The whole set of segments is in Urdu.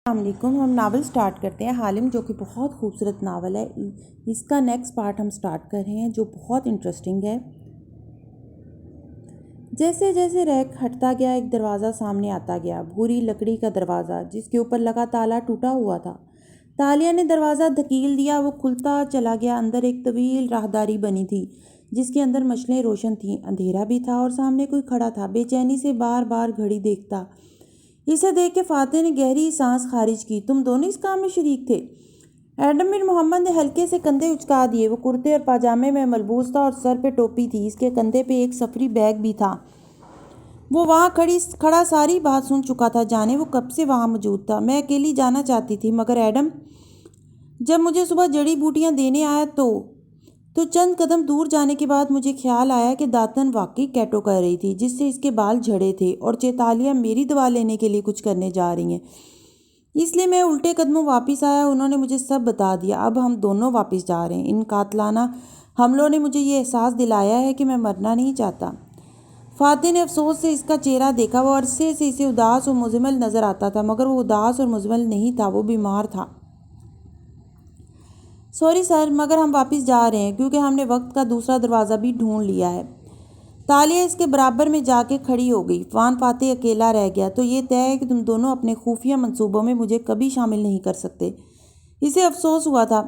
السلام علیکم۔ ہم ناول سٹارٹ کرتے ہیں حالم، جو کہ بہت خوبصورت ناول ہے۔ اس کا نیکسٹ پارٹ ہم سٹارٹ کر رہے ہیں جو بہت انٹرسٹنگ ہے۔ جیسے جیسے ریک ہٹتا گیا ایک دروازہ سامنے آتا گیا، بھوری لکڑی کا دروازہ جس کے اوپر لگا تالا ٹوٹا ہوا تھا۔ تالیہ نے دروازہ دھکیل دیا، وہ کھلتا چلا گیا۔ اندر ایک طویل راہداری بنی تھی جس کے اندر مشلیں روشن تھیں، اندھیرا بھی تھا اور سامنے کوئی کھڑا تھا، بے چینی سے بار بار گھڑی دیکھتا۔ اسے دیکھ کے فاتح نے گہری سانس خارج کی۔ تم دونوں اس کام میں شریک تھے؟ ایڈم بن محمد نے ہلکے سے کندھے اچکا دیے۔ وہ کرتے اور پاجامے میں ملبوس تھا اور سر پہ ٹوپی تھی۔ اس کے کندھے پہ ایک سفری بیگ بھی تھا۔ وہ وہاں کھڑا ساری بات سن چکا تھا، جانے وہ کب سے وہاں موجود تھا۔ میں اکیلی جانا چاہتی تھی مگر ایڈم جب مجھے صبح جڑی بوٹیاں دینے آیا تو چند قدم دور جانے کے بعد مجھے خیال آیا کہ داتن واقعی کیٹو کر رہی تھی جس سے اس کے بال جھڑے تھے، اور چیتالیہ میری دوا لینے کے لیے کچھ کرنے جا رہی ہیں۔ اس لیے میں الٹے قدموں واپس آیا۔ انہوں نے مجھے سب بتا دیا۔ اب ہم دونوں واپس جا رہے ہیں۔ ان قاتلانہ حملوں نے مجھے یہ احساس دلایا ہے کہ میں مرنا نہیں چاہتا۔ فاتح نے افسوس سے اس کا چہرہ دیکھا۔ وہ عرصے سے اسے اداس اور مزمل نظر آتا تھا، مگر وہ اداس اور مزمل نہیں تھا، وہ بیمار تھا۔ سوری سر، مگر ہم واپس جا رہے ہیں کیونکہ ہم نے وقت کا دوسرا دروازہ بھی ڈھونڈ لیا ہے۔ تالیہ اس کے برابر میں جا کے کھڑی ہو گئی۔ وان فاتح اکیلا رہ گیا۔ تو یہ طے ہے کہ تم دونوں اپنے خفیہ منصوبوں میں مجھے کبھی شامل نہیں کر سکتے۔ اسے افسوس ہوا تھا۔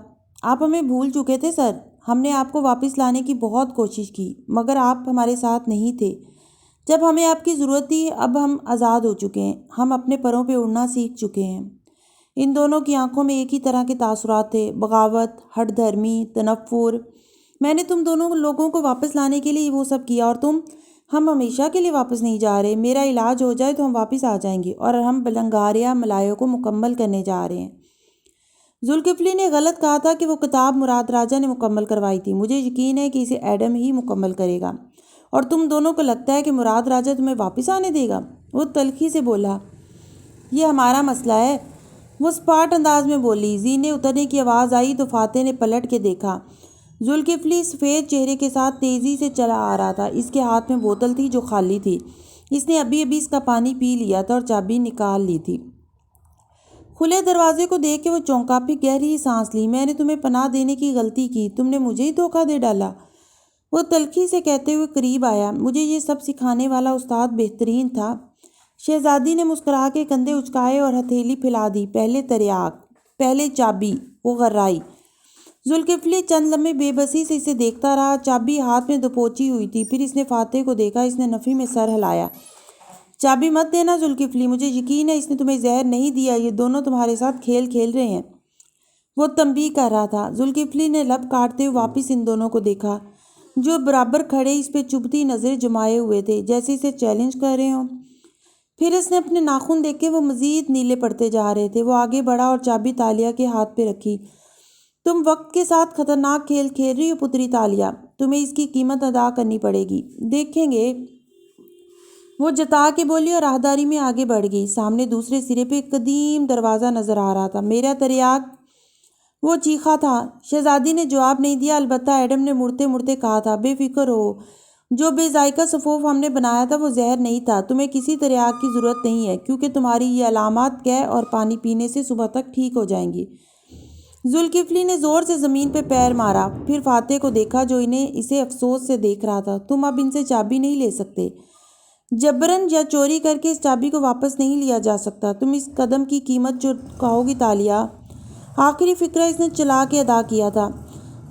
آپ ہمیں بھول چکے تھے سر۔ ہم نے آپ کو واپس لانے کی بہت کوشش کی مگر آپ ہمارے ساتھ نہیں تھے۔ جب ہمیں آپ کی ضرورت تھی اب ہم آزاد ہو چکے ہیں، ہم اپنے پروں پہ اڑنا سیکھ چکے ہیں۔ ان دونوں کی آنکھوں میں ایک ہی طرح کے تاثرات تھے، بغاوت، ہٹ دھرمی، تنفر۔ میں نے تم دونوں لوگوں کو واپس لانے کے لیے وہ سب کیا اور تم؟ ہم ہمیشہ کے لیے واپس نہیں جا رہے۔ میرا علاج ہو جائے تو ہم واپس آ جائیں گے اور ہم بلنگاریا ملایو کو مکمل کرنے جا رہے ہیں۔ ذوالکفلی نے غلط کہا تھا کہ وہ کتاب مراد راجہ نے مکمل کروائی تھی۔ مجھے یقین ہے کہ اسے ایڈم ہی مکمل کرے گا۔ اور تم دونوں کو لگتا ہے کہ مراد راجہ تمہیں واپس آنے دے گا؟ وہ تلخی سے بولا۔ یہ ہمارا مسئلہ ہے، وہ سپاٹ انداز میں بولی۔ زینے اترنے کی آواز آئی تو فاتح نے پلٹ کے دیکھا۔ ذوالکفلی سفید چہرے کے ساتھ تیزی سے چلا آ رہا تھا۔ اس کے ہاتھ میں بوتل تھی جو خالی تھی۔ اس نے ابھی اس کا پانی پی لیا تھا اور چابی نکال لی تھی۔ کھلے دروازے کو دیکھ کے وہ چونکا، پھر گہری سانس لی۔ میں نے تمہیں پناہ دینے کی غلطی کی، تم نے مجھے ہی دھوکہ دے ڈالا، وہ تلخی سے کہتے ہوئے قریب آیا۔ مجھے یہ سب سکھانے والا استاد بہترین تھا۔ شہزادی نے مسکرا کے کندھے اچکائے اور ہتھیلی پھیلا دی۔ پہلے تریاک، پہلے چابی، وہ غرائی۔ ذوالکفلی چند لمحے بے بسی سے اسے دیکھتا رہا۔ چابی ہاتھ میں دبوچی ہوئی تھی۔ پھر اس نے فاتح کو دیکھا۔ اس نے نفی میں سر ہلایا۔ چابی مت دینا ذوالکفلی، مجھے یقین ہے اس نے تمہیں زہر نہیں دیا، یہ دونوں تمہارے ساتھ کھیل کھیل رہے ہیں۔ وہ تنبیہ کر رہا تھا۔ ذوالکفلی نے لب کاٹتے ہوئے واپس ان دونوں کو دیکھا جو برابر کھڑے اس پہ چبھتی نظریں جمائے ہوئے تھے، جیسے اسے چیلنج کر رہے ہوں۔ پھر اس نے اپنے ناخن دیکھے، وہ مزید نیلے پڑتے جا رہے تھے۔ وہ آگے بڑھا اور چابی تالیہ کے ہاتھ پہ رکھی۔ تم وقت کے ساتھ خطرناک کھیل کھیل رہی ہو پتری تالیہ، تمہیں اس کی قیمت ادا کرنی پڑے گی، دیکھیں گے، وہ جتا کے بولی اور راہداری میں آگے بڑھ گئی۔ سامنے دوسرے سرے پہ ایک قدیم دروازہ نظر آ رہا تھا۔ میرا تریاک، وہ چیخا تھا۔ شہزادی نے جواب نہیں دیا، البتہ ایڈم نے مڑتے مڑتے کہا تھا، بے فکر ہو، جو بے ذائقہ سفوف ہم نے بنایا تھا وہ زہر نہیں تھا۔ تمہیں کسی تریاک کی ضرورت نہیں ہے کیونکہ تمہاری یہ علامات قے اور پانی پینے سے صبح تک ٹھیک ہو جائیں گی۔ ذوالکفلی نے زور سے زمین پہ پیر مارا، پھر فاتح کو دیکھا جو اسے افسوس سے دیکھ رہا تھا۔ تم اب ان سے چابی نہیں لے سکتے، جبراً یا چوری کر کے اس چابی کو واپس نہیں لیا جا سکتا۔ تم اس قدم کی قیمت جو کہو گی تالیہ۔ آخری فقرہ اس نے چلا کے ادا کیا تھا۔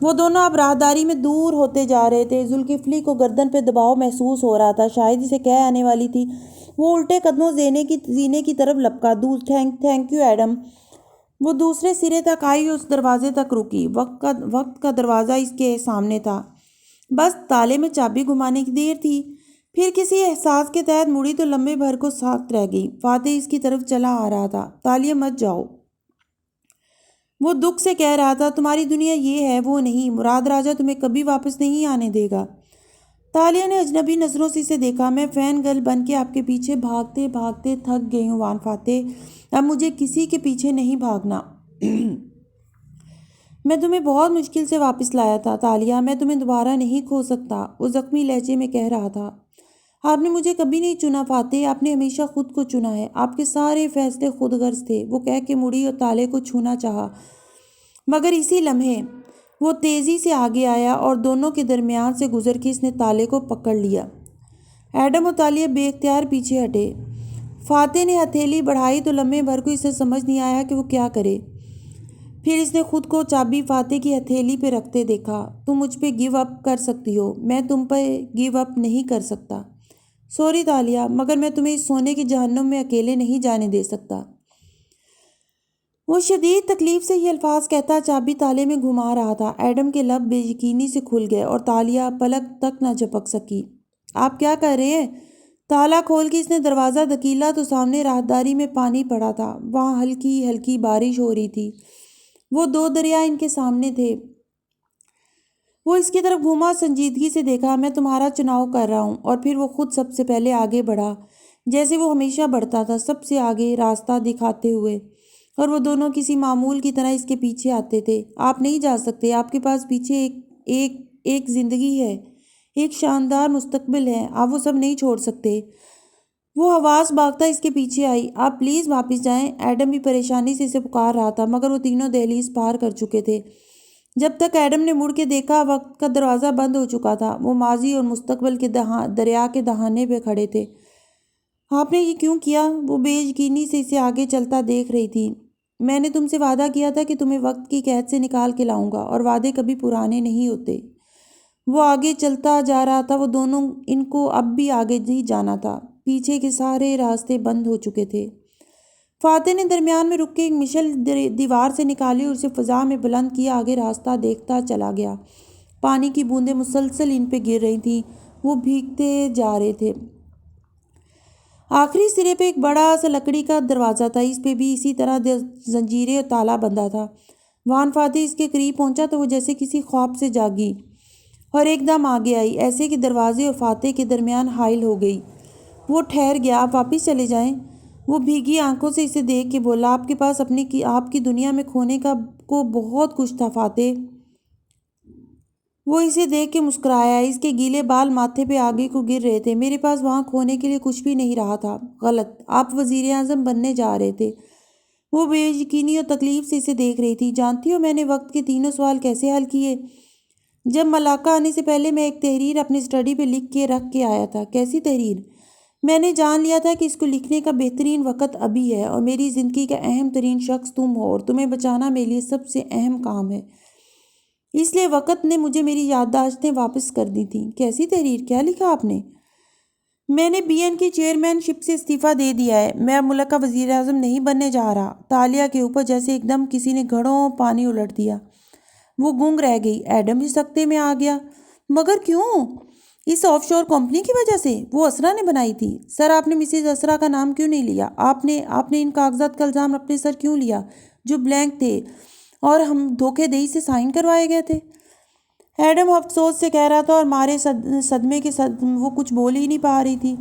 وہ دونوں اب راہداری میں دور ہوتے جا رہے تھے۔ ذوالکفلی کو گردن پہ دباؤ محسوس ہو رہا تھا، شاید اسے قے آنے والی تھی۔ وہ الٹے قدموں زینے کی طرف لپکا۔ Thank you Adam. وہ دوسرے سرے تک آئی، اس دروازے تک رکی۔ وقت کا دروازہ اس کے سامنے تھا، بس تالے میں چابی گھمانے کی دیر تھی۔ پھر کسی احساس کے تحت مڑی تو لمحے بھر کو ساکت رہ گئی۔ فاتح اس کی طرف چلا آ رہا تھا۔ تالیہ مت جاؤ، وہ دکھ سے کہہ رہا تھا، تمہاری دنیا یہ ہے، وہ نہیں، مراد راجہ تمہیں کبھی واپس نہیں آنے دے گا۔ تالیہ نے اجنبی نظروں سے اسے دیکھا۔ میں فین گرل بن کے آپ کے پیچھے بھاگتے بھاگتے تھک گئی ہوں وان فاتح، اب مجھے کسی کے پیچھے نہیں بھاگنا۔ میں تمہیں بہت مشکل سے واپس لایا تھا تالیہ، میں تمہیں دوبارہ نہیں کھو سکتا، وہ زخمی لہجے میں کہہ رہا تھا۔ آپ نے مجھے کبھی نہیں چنا فاتح، آپ نے ہمیشہ خود کو چنا ہے، آپ کے سارے فیصلے خود غرض تھے۔ وہ کہہ کے مڑی اور تالے کو چھونا چاہا، مگر اسی لمحے وہ تیزی سے آگے آیا اور دونوں کے درمیان سے گزر کے اس نے تالے کو پکڑ لیا۔ ایڈم اور تالیہ بے اختیار پیچھے ہٹے۔ فاتح نے ہتھیلی بڑھائی تو لمحے بھر کو اسے سمجھ نہیں آیا کہ وہ کیا کرے۔ پھر اس نے خود کو چابی فاتح کی ہتھیلی پہ رکھتے دیکھا۔ تم مجھ پہ گیو اپ کر سکتی ہو، میں تم پہ گیو اپ نہیں کر سکتا۔ سوری تالیہ، مگر میں تمہیں اس سونے کی جہنم میں اکیلے نہیں جانے دے سکتا۔ وہ شدید تکلیف سے یہ الفاظ کہتا چابی تالے میں گھما رہا تھا۔ ایڈم کے لب بے یقینی سے کھل گئے اور تالیہ پلک تک نہ جھپک سکی۔ آپ کیا کر رہے ہیں؟ تالا کھول کے اس نے دروازہ دھکیلا تو سامنے راہداری میں پانی پڑا تھا۔ وہاں ہلکی ہلکی بارش ہو رہی تھی۔ وہ دو دریا ان کے سامنے تھے۔ وہ اس کی طرف گھوما، سنجیدگی سے دیکھا۔ میں تمہارا چناؤ کر رہا ہوں۔ اور پھر وہ خود سب سے پہلے آگے بڑھا، جیسے وہ ہمیشہ بڑھتا تھا، سب سے آگے راستہ دکھاتے ہوئے، اور وہ دونوں کسی معمول کی طرح اس کے پیچھے آتے تھے۔ آپ نہیں جا سکتے، آپ کے پاس پیچھے ایک زندگی ہے، ایک شاندار مستقبل ہے، آپ وہ سب نہیں چھوڑ سکتے۔ وہ حواس بھاگتا اس کے پیچھے آئی۔ آپ پلیز واپس جائیں۔ ایڈم بھی پریشانی سے اسے پکار رہا تھا، مگر وہ تینوں دہلیز پار کر چکے تھے۔ جب تک ایڈم نے مڑ کے دیکھا، وقت کا دروازہ بند ہو چکا تھا۔ وہ ماضی اور مستقبل کے دریا کے دہانے پہ کھڑے تھے۔ آپ نے یہ کیوں کیا؟ وہ بے یقینی سے اسے آگے چلتا دیکھ رہی تھی۔ میں نے تم سے وعدہ کیا تھا کہ تمہیں وقت کی قید سے نکال کے لاؤں گا، اور وعدے کبھی پرانے نہیں ہوتے۔ وہ آگے چلتا جا رہا تھا۔ وہ دونوں ان کو اب بھی آگے نہیں جانا تھا۔ پیچھے کے سارے راستے بند ہو چکے تھے۔ فاتح نے درمیان میں رک کے ایک مشل دیوار سے نکالی اور اسے فضا میں بلند کیا۔ آگے راستہ دیکھتا چلا گیا۔ پانی کی بوندیں مسلسل ان پہ گر رہی تھیں۔ وہ بھیگتے جا رہے تھے۔ آخری سرے پہ ایک بڑا سا لکڑی کا دروازہ تھا۔ اس پہ بھی اسی طرح زنجیریں اور تالا بندھا تھا۔ وان فاتح اس کے قریب پہنچا تو وہ جیسے کسی خواب سے جاگی اور ایک دم آگے آئی، ایسے کہ دروازے اور فاتح کے درمیان حائل ہو گئی۔ وہ ٹھہر گیا۔ آپ واپس چلے جائیں۔ وہ بھیگی آنکھوں سے اسے دیکھ کے بولا، آپ کے پاس آپ کی دنیا میں کھونے کو بہت کچھ تھا فاتح۔ وہ اسے دیکھ کے مسکرایا۔ اس کے گیلے بال ماتھے پہ آگے کو گر رہے تھے۔ میرے پاس وہاں کھونے کے لیے کچھ بھی نہیں رہا تھا۔ غلط، آپ وزیر اعظم بننے جا رہے تھے۔ وہ بے یقینی اور تکلیف سے اسے دیکھ رہی تھی۔ جانتی ہو میں نے وقت کے تینوں سوال کیسے حل کیے؟ جب ملاقہ آنے سے پہلے میں ایک تحریر اپنی اسٹڈی پہ لکھ کے رکھ کے آیا تھا۔ کیسی تحریر؟ میں نے جان لیا تھا کہ اس کو لکھنے کا بہترین وقت ابھی ہے، اور میری زندگی کا اہم ترین شخص تم ہو، اور تمہیں بچانا میرے لیے سب سے اہم کام ہے۔ اس لیے وقت نے مجھے میری یادداشتیں واپس کر دی تھیں۔ کیسی تحریر؟ کیا لکھا آپ نے؟ میں نے بی این کی چیئرمین شپ سے استعفیٰ دے دیا ہے۔ میں اب ملک کا وزیر اعظم نہیں بننے جا رہا۔ تالیہ کے اوپر جیسے ایک دم کسی نے گھڑوں پانی الٹ دیا۔ وہ گنگ رہ گئی۔ ایڈم بھی سکتے میں آ گیا۔ مگر کیوں؟ اس آف شور کمپنی کی وجہ سے؟ وہ اسرا نے بنائی تھی۔ سر، آپ نے مسز اسرا کا نام کیوں نہیں لیا؟ آپ نے ان کاغذات کا الزام اپنے سر کیوں لیا جو بلینک تھے اور ہم دھوکے دہی سے سائن کروائے گئے تھے؟ ایڈم افسوس سے کہہ رہا تھا، اور مارے صدمے کے وہ کچھ بول ہی نہیں پا رہی تھی۔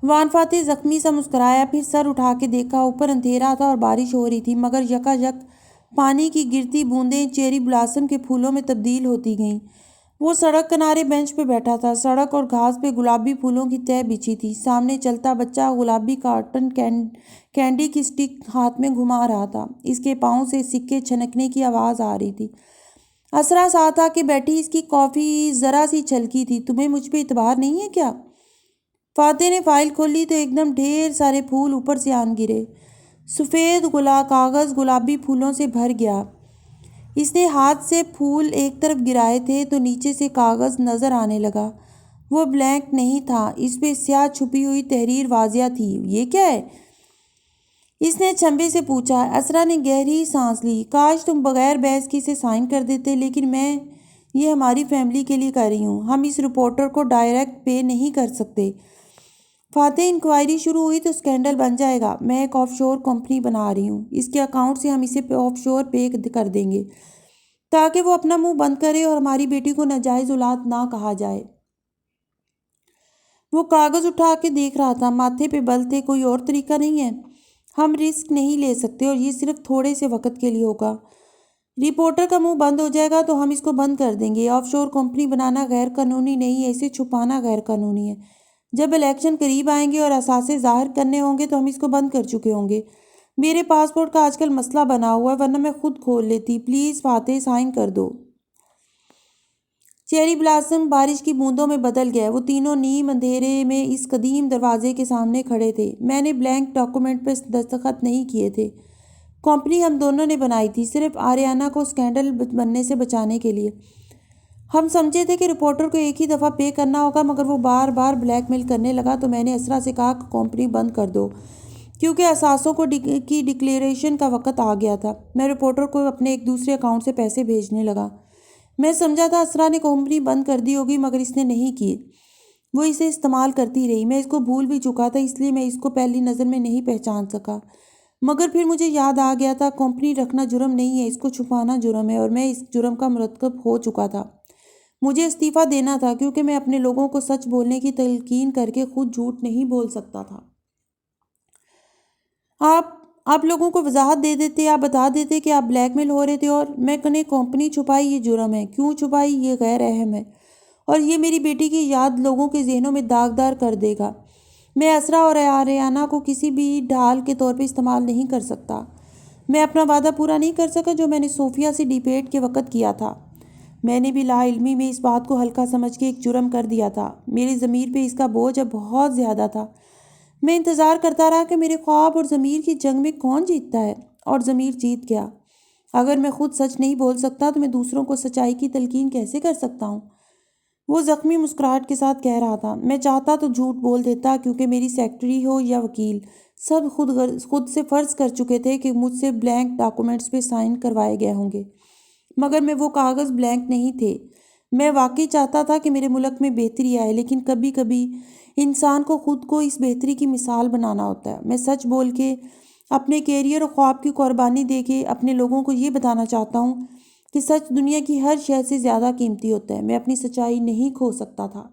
وان فاتح زخمی سا مسکرایا، پھر سر اٹھا کے دیکھا۔ اوپر اندھیرا تھا اور بارش ہو رہی تھی، مگر یکایک پانی کی گرتی بوندیں چیری بلاسم کے پھولوں میں تبدیل ہوتی گئیں۔ وہ سڑک کنارے بینچ پہ بیٹھا تھا۔ سڑک اور گھاس پہ گلابی پھولوں کی تہہ بچھی تھی۔ سامنے چلتا بچہ گلابی کاٹن کینڈی کی سٹک ہاتھ میں گھما رہا تھا۔ اس کے پاؤں سے سکے چھنکنے کی آواز آ رہی تھی۔ اسرا ساتھ آ کے بیٹھی۔ اس کی کافی ذرا سی چھلکی تھی۔ تمہیں مجھ پہ اعتبار نہیں ہے کیا؟ فاتح نے فائل کھولی تو ایک دم ڈھیر سارے پھول اوپر سے آن گرے۔ سفید کاغذ گلابی پھولوں سے بھر گیا۔ اس نے ہاتھ سے پھول ایک طرف گرائے تھے تو نیچے سے کاغذ نظر آنے لگا۔ وہ بلینک نہیں تھا، اس پہ سیاہ چھپی ہوئی تحریر واضح تھی۔ یہ کیا ہے؟ اس نے چھمبے سے پوچھا۔ اسرا نے گہری سانس لی۔ کاش تم بغیر بحث کے اسے سائن کر دیتے، لیکن میں یہ ہماری فیملی کے لیے کر رہی ہوں۔ ہم اس رپورٹر کو ڈائریکٹ پے نہیں کر سکتے۔ فاتح، انکوائری شروع ہوئی تو اسکینڈل بن جائے گا۔ میں ایک آف شور کمپنی بنا رہی ہوں۔ اس کے اکاؤنٹ سے ہم اسے آف شور پے کر دیں گے تاکہ وہ اپنا منہ بند کرے اور ہماری بیٹی کو ناجائز اولاد نہ کہا جائے۔ وہ کاغذ اٹھا کے دیکھ رہا تھا۔ ماتھے پہ بل تھے۔ کوئی اور طریقہ نہیں ہے؟ ہم رسک نہیں لے سکتے، اور یہ صرف تھوڑے سے وقت کے لیے ہوگا۔ رپورٹر کا منہ بند ہو جائے گا تو ہم اس کو بند کر دیں گے۔ آف شور کمپنی بنانا غیر قانونی نہیں ہے، اسے چھپانا غیر قانونی ہے۔ جب الیکشن قریب آئیں گے اور اثاثے ظاہر کرنے ہوں گے تو ہم اس کو بند کر چکے ہوں گے۔ میرے پاسپورٹ کا آج کل مسئلہ بنا ہوا ہے، ورنہ میں خود کھول لیتی۔ پلیز فاتح سائن کر دو۔ چیری بلاسم بارش کی بوندوں میں بدل گیا۔ وہ تینوں نیم اندھیرے میں اس قدیم دروازے کے سامنے کھڑے تھے۔ میں نے بلینک ڈاکومنٹ پہ دستخط نہیں کیے تھے۔ کمپنی ہم دونوں نے بنائی تھی، صرف آریانہ کو اسکینڈل بننے سے بچانے کے لیے۔ ہم سمجھے تھے کہ رپورٹر کو ایک ہی دفعہ پے کرنا ہوگا، مگر وہ بار بار بلیک میل کرنے لگا تو میں نے اسرا سے کہا کہ کمپنی بند کر دو، کیونکہ اثاثوں کی ڈکلیریشن کا وقت آ گیا تھا۔ میں رپورٹر کو اپنے ایک دوسرے اکاؤنٹ سے پیسے بھیجنے لگا۔ میں سمجھا تھا اسرا نے کمپنی بند کر دی ہوگی، مگر اس نے نہیں کی۔ وہ اسے استعمال کرتی رہی۔ میں اس کو بھول بھی چکا تھا، اس لیے میں اس کو پہلی نظر میں نہیں پہچان سکا۔ مگر پھر مجھے یاد آ گیا تھا، کمپنی رکھنا جرم نہیں ہے، اس کو چھپانا جرم ہے، اور میں اس جرم کا مرتکب ہو چکا تھا۔ مجھے استعفیٰ دینا تھا، کیونکہ میں اپنے لوگوں کو سچ بولنے کی تلقین کر کے خود جھوٹ نہیں بول سکتا تھا۔ آپ لوگوں کو وضاحت دے دیتے، آپ بتا دیتے کہ آپ بلیک میل ہو رہے تھے اور میں نے کمپنی چھپائی، یہ جرم ہے۔ کیوں چھپائی، یہ غیر اہم ہے، اور یہ میری بیٹی کی یاد لوگوں کے ذہنوں میں داغدار کر دے گا۔ میں اسرا اور آریانہ کو کسی بھی ڈھال کے طور پہ استعمال نہیں کر سکتا۔ میں اپنا وعدہ پورا نہیں کر سکا جو میں نے صوفیہ سے ڈیبیٹ کے وقت کیا تھا۔ میں نے بھی لا علمی میں اس بات کو ہلکا سمجھ کے ایک جرم کر دیا تھا۔ میری ضمیر پہ اس کا بوجھ اب بہت زیادہ تھا۔ میں انتظار کرتا رہا کہ میرے خواب اور ضمیر کی جنگ میں کون جیتتا ہے، اور ضمیر جیت گیا۔ اگر میں خود سچ نہیں بول سکتا تو میں دوسروں کو سچائی کی تلقین کیسے کر سکتا ہوں؟ وہ زخمی مسکراہٹ کے ساتھ کہہ رہا تھا۔ میں چاہتا تو جھوٹ بول دیتا، کیونکہ میری سیکرٹری ہو یا وکیل، سب خود سے فرض کر چکے تھے کہ مجھ سے بلینک ڈاکومنٹس پہ سائن کروائے گئے ہوں گے، مگر میں وہ کاغذ بلینک نہیں تھے۔ میں واقعی چاہتا تھا کہ میرے ملک میں بہتری آئے، لیکن کبھی کبھی انسان کو خود کو اس بہتری کی مثال بنانا ہوتا ہے۔ میں سچ بول کے، اپنے کیریئر اور خواب کی قربانی دے کے اپنے لوگوں کو یہ بتانا چاہتا ہوں کہ سچ دنیا کی ہر شے سے زیادہ قیمتی ہوتا ہے۔ میں اپنی سچائی نہیں کھو سکتا تھا۔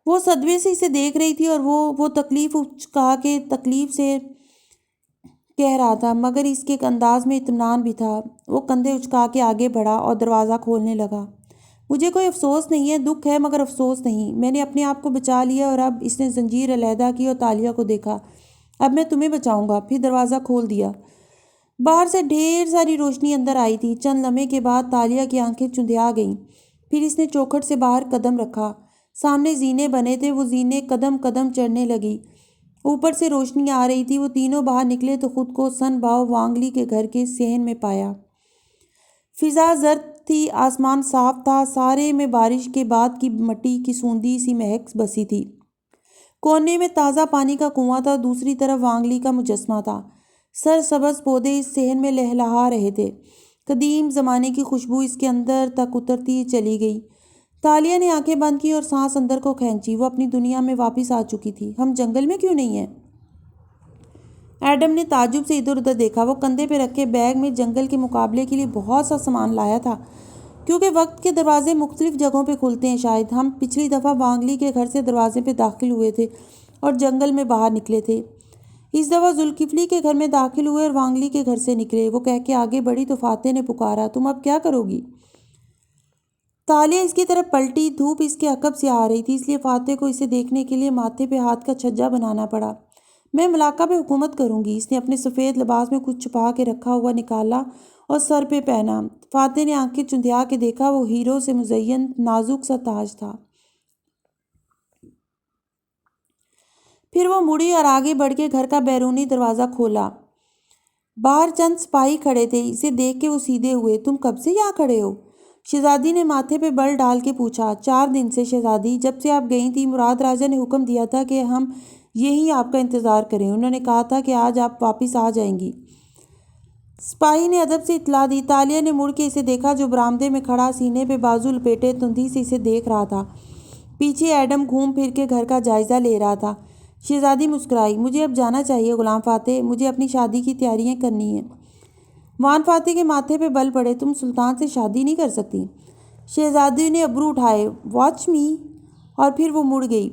وہ صدمے سے اسے دیکھ رہی تھی اور وہ تکلیف کہا کہ تکلیف سے کہہ رہا تھا، مگر اس کے انداز میں اطمینان بھی تھا۔ وہ کندھے اچکا کے آگے بڑھا اور دروازہ کھولنے لگا۔ مجھے کوئی افسوس نہیں ہے، دکھ ہے مگر افسوس نہیں۔ میں نے اپنے آپ کو بچا لیا، اور اب اس نے زنجیر علیحدہ کی اور تالیہ کو دیکھا۔ اب میں تمہیں بچاؤں گا۔ پھر دروازہ کھول دیا۔ باہر سے ڈھیر ساری روشنی اندر آئی تھی۔ چند لمحے کے بعد تالیہ کی آنکھیں چندھیا گئیں۔ پھر اس نے چوکھٹ سے باہر قدم رکھا۔ سامنے زینے بنے تھے، وہ زینے قدم قدم چڑھنے لگی۔ اوپر سے روشنی آ رہی تھی۔ وہ تینوں باہر نکلے تو خود کو سن باؤ وانگلی کے گھر کے صحن میں پایا۔ فضا زرد تھی، آسمان صاف تھا، سارے میں بارش کے بعد کی مٹی کی سوندھی سی مہک بسی تھی۔ کونے میں تازہ پانی کا کنواں تھا، دوسری طرف وانگلی کا مجسمہ تھا۔ سرسبز پودے اس صحن میں لہلہا رہے تھے۔ قدیم زمانے کی خوشبو اس کے اندر تک اترتی چلی گئی۔ تالیہ نے آنکھیں بند کی اور سانس اندر کو کھینچی۔ وہ اپنی دنیا میں واپس آ چکی تھی۔ ہم جنگل میں کیوں نہیں ہیں؟ ایڈم نے تعجب سے ادھر ادھر دیکھا۔ وہ کندھے پہ رکھے بیگ میں جنگل کے مقابلے کے لیے بہت سا سامان لایا تھا، کیونکہ وقت کے دروازے مختلف جگہوں پہ کھلتے ہیں۔ شاید ہم پچھلی دفعہ وانگلی کے گھر سے دروازے پہ داخل ہوئے تھے اور جنگل میں باہر نکلے تھے۔ اس دفعہ ذوالکفلی کے گھر میں داخل ہوئے اور وانگلی کے گھر سے نکلے۔ وہ کہہ کے آگے بڑھی تو فاتح نے پکارا، تم اب کیا کرو گی؟ تالیہ اس کی طرف پلٹی۔ دھوپ اس کے عقب سے آ رہی تھی، اس لیے فاتح کو اسے دیکھنے کے لیے ماتھے پہ ہاتھ کا چھجا بنانا پڑا۔ میں ملاقہ پہ حکومت کروں گی۔ اس نے اپنے سفید لباس میں کچھ چھپا کے رکھا ہوا نکالا اور سر پہ پہنا۔ فاتح نے آنکھیں چندھیا کے دیکھا۔ وہ ہیروں سے مزین نازک سا تاج تھا۔ پھر وہ مڑی اور آگے بڑھ کے گھر کا بیرونی دروازہ کھولا۔ باہر چند سپاہی کھڑے تھے۔ اسے دیکھ کے وہ سیدھے ہوئے۔ تم کب سے یہاں کھڑے ہو؟ شہزادی نے ماتھے پہ بل ڈال کے پوچھا۔ 4 دن سے شہزادی، جب سے آپ گئی تھی۔ مراد راجہ نے حکم دیا تھا کہ ہم یہیں آپ کا انتظار کریں۔ انہوں نے کہا تھا کہ آج آپ واپس آ جائیں گی۔ سپاہی نے ادب سے اطلاع دی۔ تالیہ نے مڑ کے اسے دیکھا، جو برآمدے میں کھڑا سینے پہ بازو لپیٹے تندی سے اسے دیکھ رہا تھا۔ پیچھے ایڈم گھوم پھر کے گھر کا جائزہ لے رہا تھا۔ شہزادی مسکرائی۔ مجھے اب جانا چاہیے غلام فاتح، مجھے اپنی شادی کی تیاریاں کرنی ہیں۔ وان فاتح کے ماتھے پہ بل پڑے۔ تم سلطان سے شادی نہیں کر سکتی۔ شہزادی نے ابرو اٹھائے۔ واچ می، اور پھر وہ مڑ گئی۔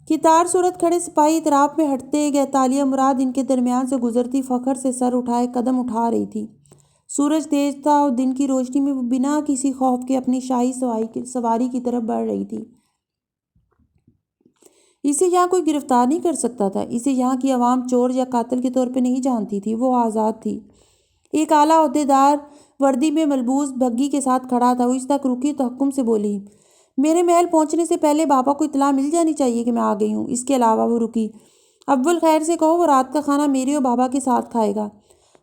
قطار صورت کھڑے سپاہی اطراف میں ہٹتے گئے۔ تالیہ مراد ان کے درمیان سے گزرتی فخر سے سر اٹھائے قدم اٹھا رہی تھی۔ سورج تیز تھا اور دن کی روشنی میں وہ بنا کسی خوف کے اپنی شاہی سواری کی طرف بڑھ رہی تھی۔ اسے یہاں کوئی گرفتار نہیں کر سکتا تھا، اسے یہاں کی عوام چور یا قاتل کے طور پہ نہیں جانتی تھی، وہ آزاد تھی۔ ایک اعلیٰ عہدیدار وردی میں ملبوس بھگی کے ساتھ کھڑا تھا، وہ اس تک رکی تو حکم سے بولی، میرے محل پہنچنے سے پہلے بابا کو اطلاع مل جانی چاہیے کہ میں آ گئی ہوں۔ اس کے علاوہ وہ رکی، اول خیر سے کہو وہ رات کا کھانا میرے اور بابا کے ساتھ کھائے گا،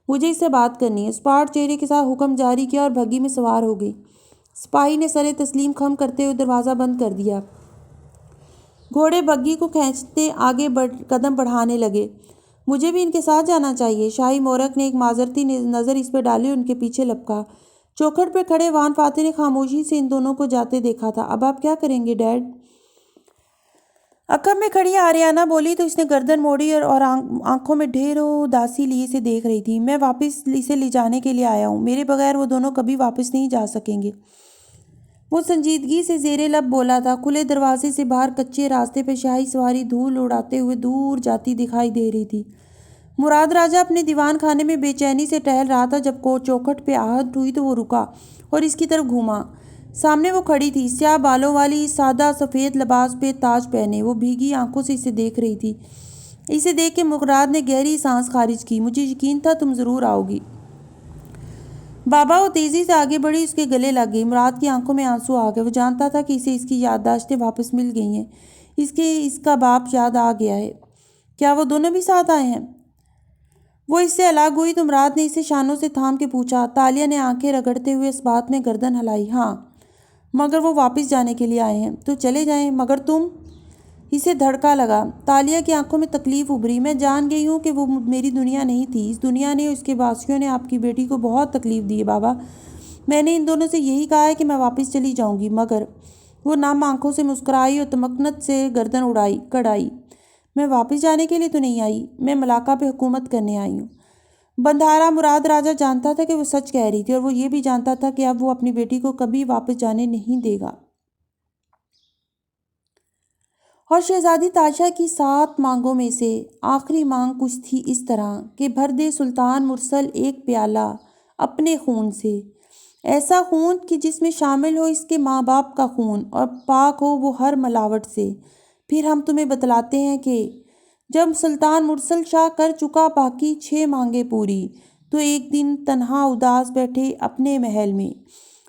مجھے اس سے بات کرنی ہے۔ اسپاٹ چہرے کے ساتھ حکم جاری کیا اور بھگی میں سوار ہو گئی۔ سپاہی نے سر تسلیم خم کرتے ہوئے دروازہ بند کر دیا۔ گھوڑے بھگی کو کھینچتے آگے قدم بڑھانے لگے۔ مجھے بھی ان کے ساتھ جانا چاہیے۔ شاہی مورخ نے ایک معذرتی نظر اس پہ ڈالی اور ان کے پیچھے لپکا۔ چوکھٹ پہ کھڑے وان فاتح نے خاموشی سے ان دونوں کو جاتے دیکھا تھا۔ اب آپ کیا کریں گے ڈیڈ؟ عقب میں کھڑی آریانہ بولی تو اس نے گردن موڑی اور آنکھوں میں ڈھیروں اداسی لیے اسے دیکھ رہی تھی۔ میں واپس اسے لے جانے کے لیے آیا ہوں، میرے بغیر وہ دونوں کبھی واپس نہیں جا سکیں گے۔ وہ سنجیدگی سے زیر لب بولا تھا۔ کھلے دروازے سے باہر کچے راستے پہ شاہی سواری دھول اڑاتے ہوئے دور جاتی دکھائی دے رہی تھی۔ مراد راجہ اپنے دیوان خانے میں بے چینی سے ٹہل رہا تھا۔ جب چوکھٹ پہ آہٹ ہوئی تو وہ رکا اور اس کی طرف گھوما۔ سامنے وہ کھڑی تھی، سیاہ بالوں والی، سادہ سفید لباس پہ تاج پہنے، وہ بھیگی آنکھوں سے اسے دیکھ رہی تھی۔ اسے دیکھ کے مراد نے گہری سانس خارج کی۔ مجھے یقین تھا تم ضرور آؤ گی بابا۔ وہ تیزی سے آگے بڑھی، اس کے گلے لگ گئی۔ مراد کی آنکھوں میں آنسو آ گئے۔ وہ جانتا تھا کہ اسے اس کی یادداشتیں واپس مل گئی ہیں، اس کا باپ یاد آ گیا ہے۔ کیا وہ دونوں بھی ساتھ آئے ہیں؟ وہ اس سے الگ ہوئی تو مراد نے اسے شانوں سے تھام کے پوچھا۔ تالیہ نے آنکھیں رگڑتے ہوئے اس بات میں گردن ہلائی۔ ہاں، مگر وہ واپس جانے کے لیے آئے ہیں۔ تو چلے جائیں، مگر تم؟ اسے دھڑکا لگا۔ تالیہ کی آنکھوں میں تکلیف ابھری۔ میں جان گئی ہوں کہ وہ میری دنیا نہیں تھی۔ اس دنیا نے اور اس کے واسیوں نے آپ کی بیٹی کو بہت تکلیف دی ہے بابا۔ میں نے ان دونوں سے یہی کہا ہے کہ میں واپس چلی جاؤں گی، مگر وہ نم آنکھوں سے مسکرائی اور تمکنت سے گردن کڑائی۔ میں واپس جانے کے لیے تو نہیں آئی، میں ملاقہ پہ حکومت کرنے آئی ہوں۔ بندھارا مراد راجہ جانتا تھا کہ وہ سچ کہہ رہی تھی، اور وہ یہ بھی جانتا تھا کہ اب وہ اپنی بیٹی کو کبھی واپس جانے نہیں دے گا۔ اور شہزادی تاشا کی 7 مانگوں میں سے آخری مانگ کچھ تھی اس طرح کہ بھر دے سلطان مرسل ایک پیالہ اپنے خون سے، ایسا خون کہ جس میں شامل ہو اس کے ماں باپ کا خون اور پاک ہو وہ ہر ملاوٹ سے۔ پھر ہم تمہیں بتلاتے ہیں کہ جب سلطان مرسل شاہ کر چکا باقی 6 مانگیں پوری، تو ایک دن تنہا اداس بیٹھے اپنے محل میں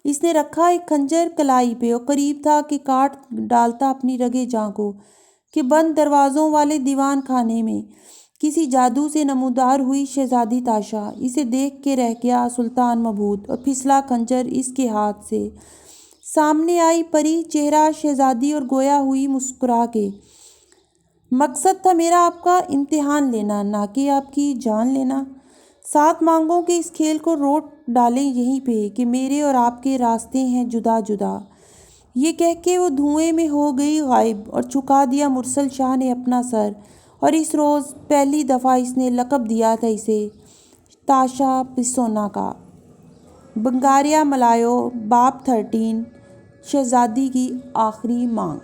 اس نے رکھا ایک خنجر کلائی پہ، اور قریب تھا کہ کاٹ ڈالتا اپنی رگے جاں کو، کہ بند دروازوں والے دیوان خانے میں کسی جادو سے نمودار ہوئی شہزادی تاشا اسے دیکھ کے رہ گیا سلطان مبہوت، اور پھسلا خنجر اس کے ہاتھ سے۔ سامنے آئی پری چہرہ شہزادی اور گویا ہوئی مسکرا کے، مقصد تھا میرا آپ کا امتحان لینا، نہ کہ آپ کی جان لینا۔ 7 مانگوں کے اس کھیل کو روٹ ڈالیں یہیں پہ کہ میرے اور آپ کے راستے ہیں جدا جدا۔ یہ کہہ کے وہ دھوئیں میں ہو گئی غائب، اور جھکا دیا مرسل شاہ نے اپنا سر۔ اور اس روز پہلی دفعہ اس نے لقب دیا تھا اسے تاشا پسونا کا۔ بنگاریہ ملایو باب 13 شہزادی کی آخری مانگ۔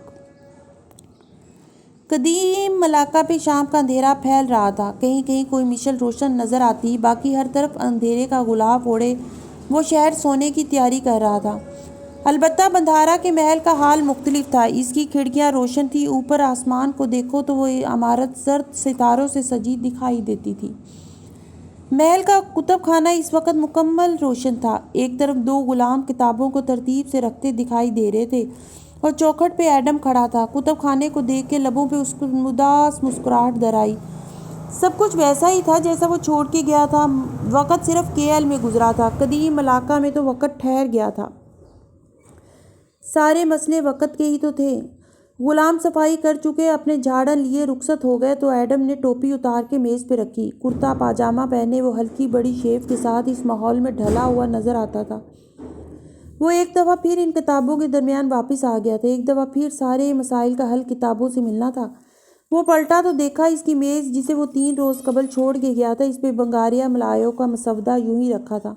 قدیم ملاقہ پہ شام کا اندھیرا پھیل رہا تھا۔ کہیں کہیں کوئی مشل روشن نظر آتی، باقی ہر طرف اندھیرے کا غلاف اوڑھے وہ شہر سونے کی تیاری کر رہا تھا۔ البتہ بندھارا کے محل کا حال مختلف تھا۔ اس کی کھڑکیاں روشن تھیں، اوپر آسمان کو دیکھو تو وہ عمارت زرد ستاروں سے سجی دکھائی دیتی تھی۔ محل کا کتب خانہ اس وقت مکمل روشن تھا۔ ایک طرف 2 غلام کتابوں کو ترتیب سے رکھتے دکھائی دے رہے تھے، اور چوکھٹ پہ ایڈم کھڑا تھا۔ کتب خانے کو دیکھ کے لبوں پہ اس کو اداس مسکراہٹ در آئی۔ سب کچھ ویسا ہی تھا جیسا وہ چھوڑ کے گیا تھا۔ وقت صرف کیل میں گزرا تھا، قدیم ملاقہ میں تو وقت ٹھہر گیا تھا۔ سارے مسئلے وقت کے ہی تو تھے۔ غلام صفائی کر چکے اپنے جھاڑن لیے رخصت ہو گئے تو ایڈم نے ٹوپی اتار کے میز پہ رکھی۔ کرتا پاجامہ پہنے وہ ہلکی بڑی شیو کے ساتھ اس ماحول میں ڈھلا ہوا نظر آتا تھا۔ وہ ایک دفعہ پھر ان کتابوں کے درمیان واپس آ گیا تھا۔ ایک دفعہ پھر سارے مسائل کا حل کتابوں سے ملنا تھا۔ وہ پلٹا تو دیکھا اس کی میز جسے وہ 3 روز قبل چھوڑ کے گیا تھا، اس پہ بنگاریہ ملایو کا مسودہ یوں ہی رکھا تھا۔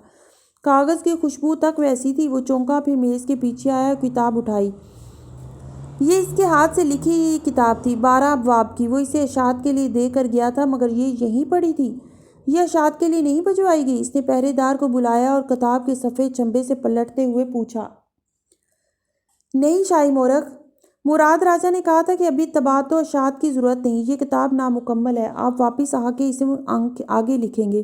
کاغذ کی خوشبو تک ویسی تھی۔ وہ چونکا، پھر میز کے پیچھے آیا اور کتاب اٹھائی۔ یہ اس کے ہاتھ سے لکھی کتاب تھی، 12 ابواب کی۔ وہ اسے اشاعت کے لیے دے کر گیا تھا، مگر یہ یہیں پڑی تھی۔ یہ اشاعت کے لیے نہیں بھجوائی گئی؟ اس نے پہرے دار کو بلایا اور کتاب کے صفحے چمبے سے پلٹتے ہوئے پوچھا۔ نہیں شاہی مورخ، مراد راجہ نے کہا تھا کہ ابھی طباعت و اشاعت کی ضرورت نہیں، یہ کتاب نامکمل ہے، آپ واپس آ کے اسے آگے لکھیں گے۔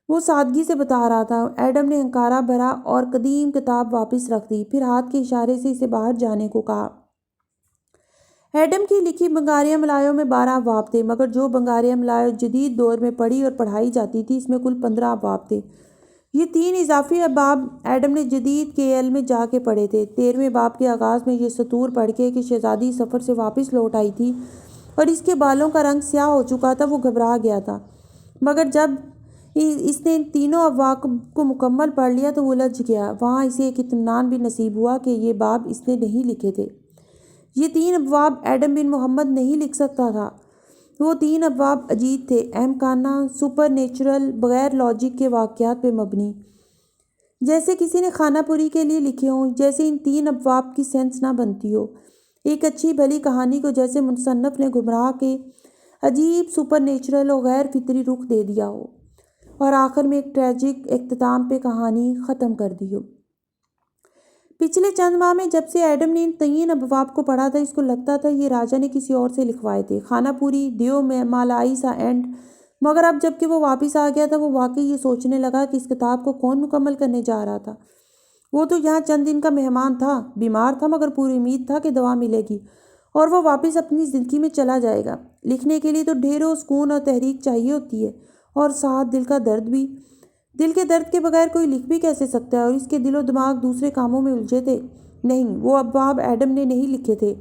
وہ سادگی سے بتا رہا تھا۔ ایڈم نے ہنکارا بھرا اور قدیم کتاب واپس رکھ دی، پھر ہاتھ کے اشارے سے اسے باہر جانے کو کہا۔ ایڈم کی لکھی بنگاریاں ملایوں میں 12 ابواب تھے، مگر جو بنگاریاں ملایوں جدید دور میں پڑھی اور پڑھائی جاتی تھی اس میں کل 15 ابواب تھے۔ یہ 3 اضافی ابواب ایڈم نے جدید کے ایل میں جا کے پڑھے تھے۔ 13ویں باب کے آغاز میں یہ سطور پڑھ کے کہ شہزادی سفر سے واپس لوٹ آئی تھی اور اس کے بالوں کا رنگ سیاہ ہو چکا تھا، وہ گھبرا گیا تھا، مگر جب اس نے ان تینوں ابواب کو مکمل پڑھ لیا تو وہ الجھ گیا۔ وہاں اسے ایک اطمینان بھی نصیب ہوا کہ یہ باب اس نے نہیں لکھے تھے۔ یہ 3 ابواب ایڈم بن محمد نہیں لکھ سکتا تھا۔ وہ 3 ابواب عجیب تھے، احمقانہ، سپر نیچرل، بغیر لاجک کے واقعات پہ مبنی، جیسے کسی نے خانہ پوری کے لیے لکھے ہوں، جیسے ان 3 ابواب کی سینس نہ بنتی ہو۔ ایک اچھی بھلی کہانی کو جیسے مصنف نے گھمرا کے عجیب، سپر نیچرل اور غیر فطری رخ دے دیا ہو اور آخر میں ایک ٹریجک اختتام پہ کہانی ختم کر دی ہو۔ پچھلے چند ماہ میں جب سے ایڈم نے ان 3 ابواب کو پڑھا تھا، اس کو لگتا تھا یہ راجہ نے کسی اور سے لکھوائے تھے، خانہ پوری، دیو مالائی سا اینڈ، مگر اب جب کہ وہ واپس آ گیا تھا وہ واقعی یہ سوچنے لگا کہ اس کتاب کو کون مکمل کرنے جا رہا تھا۔ وہ تو یہاں چند دن کا مہمان تھا، بیمار تھا، مگر پوری امید تھا کہ دوا ملے گی اور وہ واپس اپنی زندگی میں چلا جائے گا۔ لکھنے کے لیے تو ڈھیروں سکون اور تحریک چاہیے ہوتی ہے، اور ساتھ دل کا درد بھی۔ دل کے درد کے بغیر کوئی لکھ بھی کیسے سکتا ہے؟ اور اس کے دل و دماغ دوسرے کاموں میں الجھے تھے۔ نہیں، وہ ابواب ایڈم نے نہیں لکھے تھے،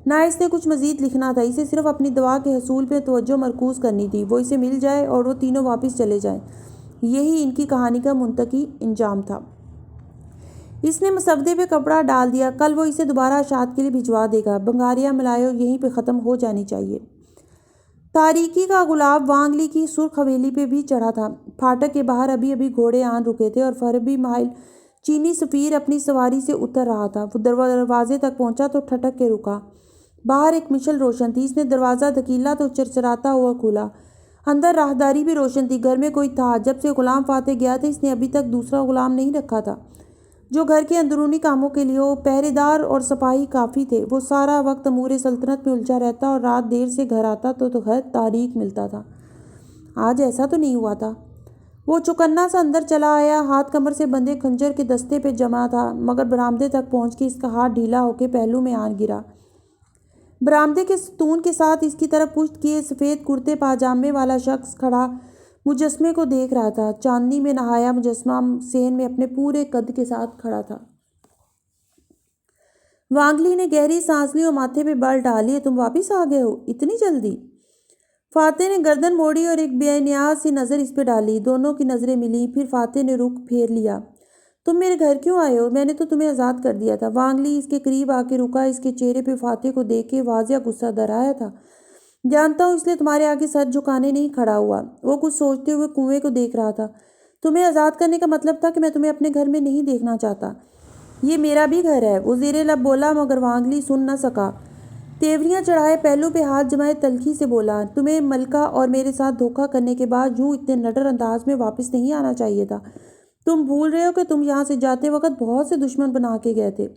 نہ اس نے کچھ مزید لکھنا تھا، اسے صرف اپنی دوا کے حصول پہ توجہ مرکوز کرنی تھی، وہ اسے مل جائے اور وہ تینوں واپس چلے جائیں۔ یہی ان کی کہانی کا منطقی انجام تھا۔ اس نے مسودے پہ کپڑا ڈال دیا، کل وہ اسے دوبارہ اشاعت کے لیے بھجوا دے گا۔ بنگاریاں ملایوں یہیں پہ ختم ہو جانی چاہیے۔ تاریکی کا گلاب وانگلی کی سرخ حویلی پہ بھی چڑھا تھا۔ پھاٹک کے باہر ابھی گھوڑے آن رکے تھے اور فربی مائل چینی سفیر اپنی سواری سے اتر رہا تھا۔ وہ دروازے تک پہنچا تو ٹھٹک کے رکا۔ باہر ایک مشل روشن تھی، اس نے دروازہ دھکیلا تو چرچراتا ہوا کھلا۔ اندر راہداری بھی روشن تھی، گھر میں کوئی تھا۔ جب سے غلام فاتح گیا تھا اس نے ابھی تک دوسرا غلام نہیں رکھا تھا جو گھر کے اندرونی کاموں کے لیے ہو۔ پہرے دار اور سپاہی کافی تھے۔ وہ سارا وقت امور سلطنت میں الجھا رہتا اور رات دیر سے گھر آتا تو گھر تاریک ملتا تھا۔ آج ایسا تو نہیں ہوا تھا۔ وہ چوکنا سا اندر چلا آیا، ہاتھ کمر سے بندھے خنجر کے دستے پہ جمع تھا، مگر برآمدے تک پہنچ کے اس کا ہاتھ ڈھیلا ہو کے پہلو میں آن گرا۔ برآمدے کے ستون کے ساتھ اس کی طرف پشت کیے سفید کرتے پاجامے والا شخص کھڑا مجسمے کو دیکھ رہا تھا۔ چاندنی میں نہایا مجسمہ صحن میں اپنے پورے قد کے ساتھ کھڑا تھا۔ وانگلی نے گہری سانس لی اور ماتھے پہ بل ڈالے۔ تم واپس آ گئے ہو اتنی جلدی؟ فاتح نے گردن موڑی اور ایک بے نیاز سی نظر اس پہ ڈالی۔ دونوں کی نظریں ملیں، پھر فاتح نے رخ پھیر لیا۔ تم میرے گھر کیوں آئے ہو؟ میں نے تو تمہیں آزاد کر دیا تھا۔ وانگلی اس کے قریب آ کے رکا، اس کے چہرے پہ فاتح کو دیکھ کے واضح غصہ در آیا تھا۔ جانتا ہوں، اس لیے تمہارے آگے سر جھکانے نہیں کھڑا ہوا۔ وہ کچھ سوچتے ہوئے کنویں کو دیکھ رہا تھا۔ تمہیں آزاد کرنے کا مطلب تھا کہ میں تمہیں اپنے گھر میں نہیں دیکھنا چاہتا۔ یہ میرا بھی گھر ہے، وہ زیر لب بولا، مگر وانگلی سن نہ سکا۔ تیوریاں چڑھائے پہلو پہ ہاتھ جمائے تلخی سے بولا، تمہیں ملکہ اور میرے ساتھ دھوکہ کرنے کے بعد یوں اتنے نڈر انداز میں واپس نہیں آنا چاہیے تھا۔ تم بھول رہے ہو کہ تم یہاں سے جاتے وقت بہت سے دشمن بنا کے گئے تھے۔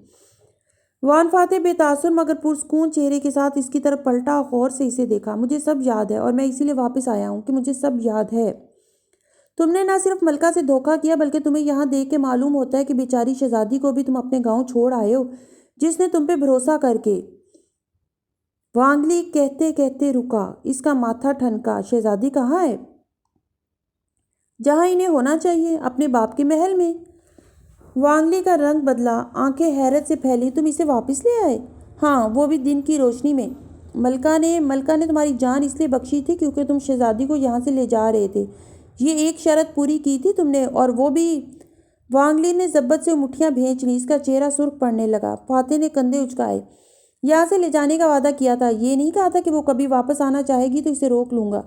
وان فاتح بے تاثر مگر پرسکون چہرے کے ساتھ اس کی طرف پلٹا اور غور سے اسے دیکھا۔ مجھے سب یاد ہے اور میں اسی لیے واپس آیا ہوں کہ مجھے سب یاد ہے۔ تم نے نہ صرف ملکہ سے دھوکہ کیا بلکہ تمہیں یہاں دیکھ کے معلوم ہوتا ہے کہ بیچاری شہزادی کو بھی تم اپنے گاؤں چھوڑ آئے ہو، جس نے تم پہ بھروسہ کر کے۔ وانگلی کہتے کہتے رکا، اس کا ماتھا ٹھنکا۔ شہزادی کہاں ہے؟ جہاں انہیں ہونا چاہیے، اپنے باپ کے محل میں۔ وانگلی کا رنگ بدلا، آنکھیں حیرت سے پھیلی۔ تم اسے واپس لے آئے؟ ہاں، وہ بھی دن کی روشنی میں۔ ملکہ نے تمہاری جان اس لیے بخشی تھی کیونکہ تم شہزادی کو یہاں سے لے جا رہے تھے۔ یہ ایک شرط پوری کی تھی تم نے، اور وہ بھی۔ وانگلی نے ضبط سے مٹھیاں بھینچ لی، اس کا چہرہ سرخ پڑنے لگا۔ فاتح نے کندھے اچکائے۔ یہاں سے لے جانے کا وعدہ کیا تھا، یہ نہیں کہا تھا کہ وہ کبھی واپس آنا چاہے گی تو اسے روک لوں گا۔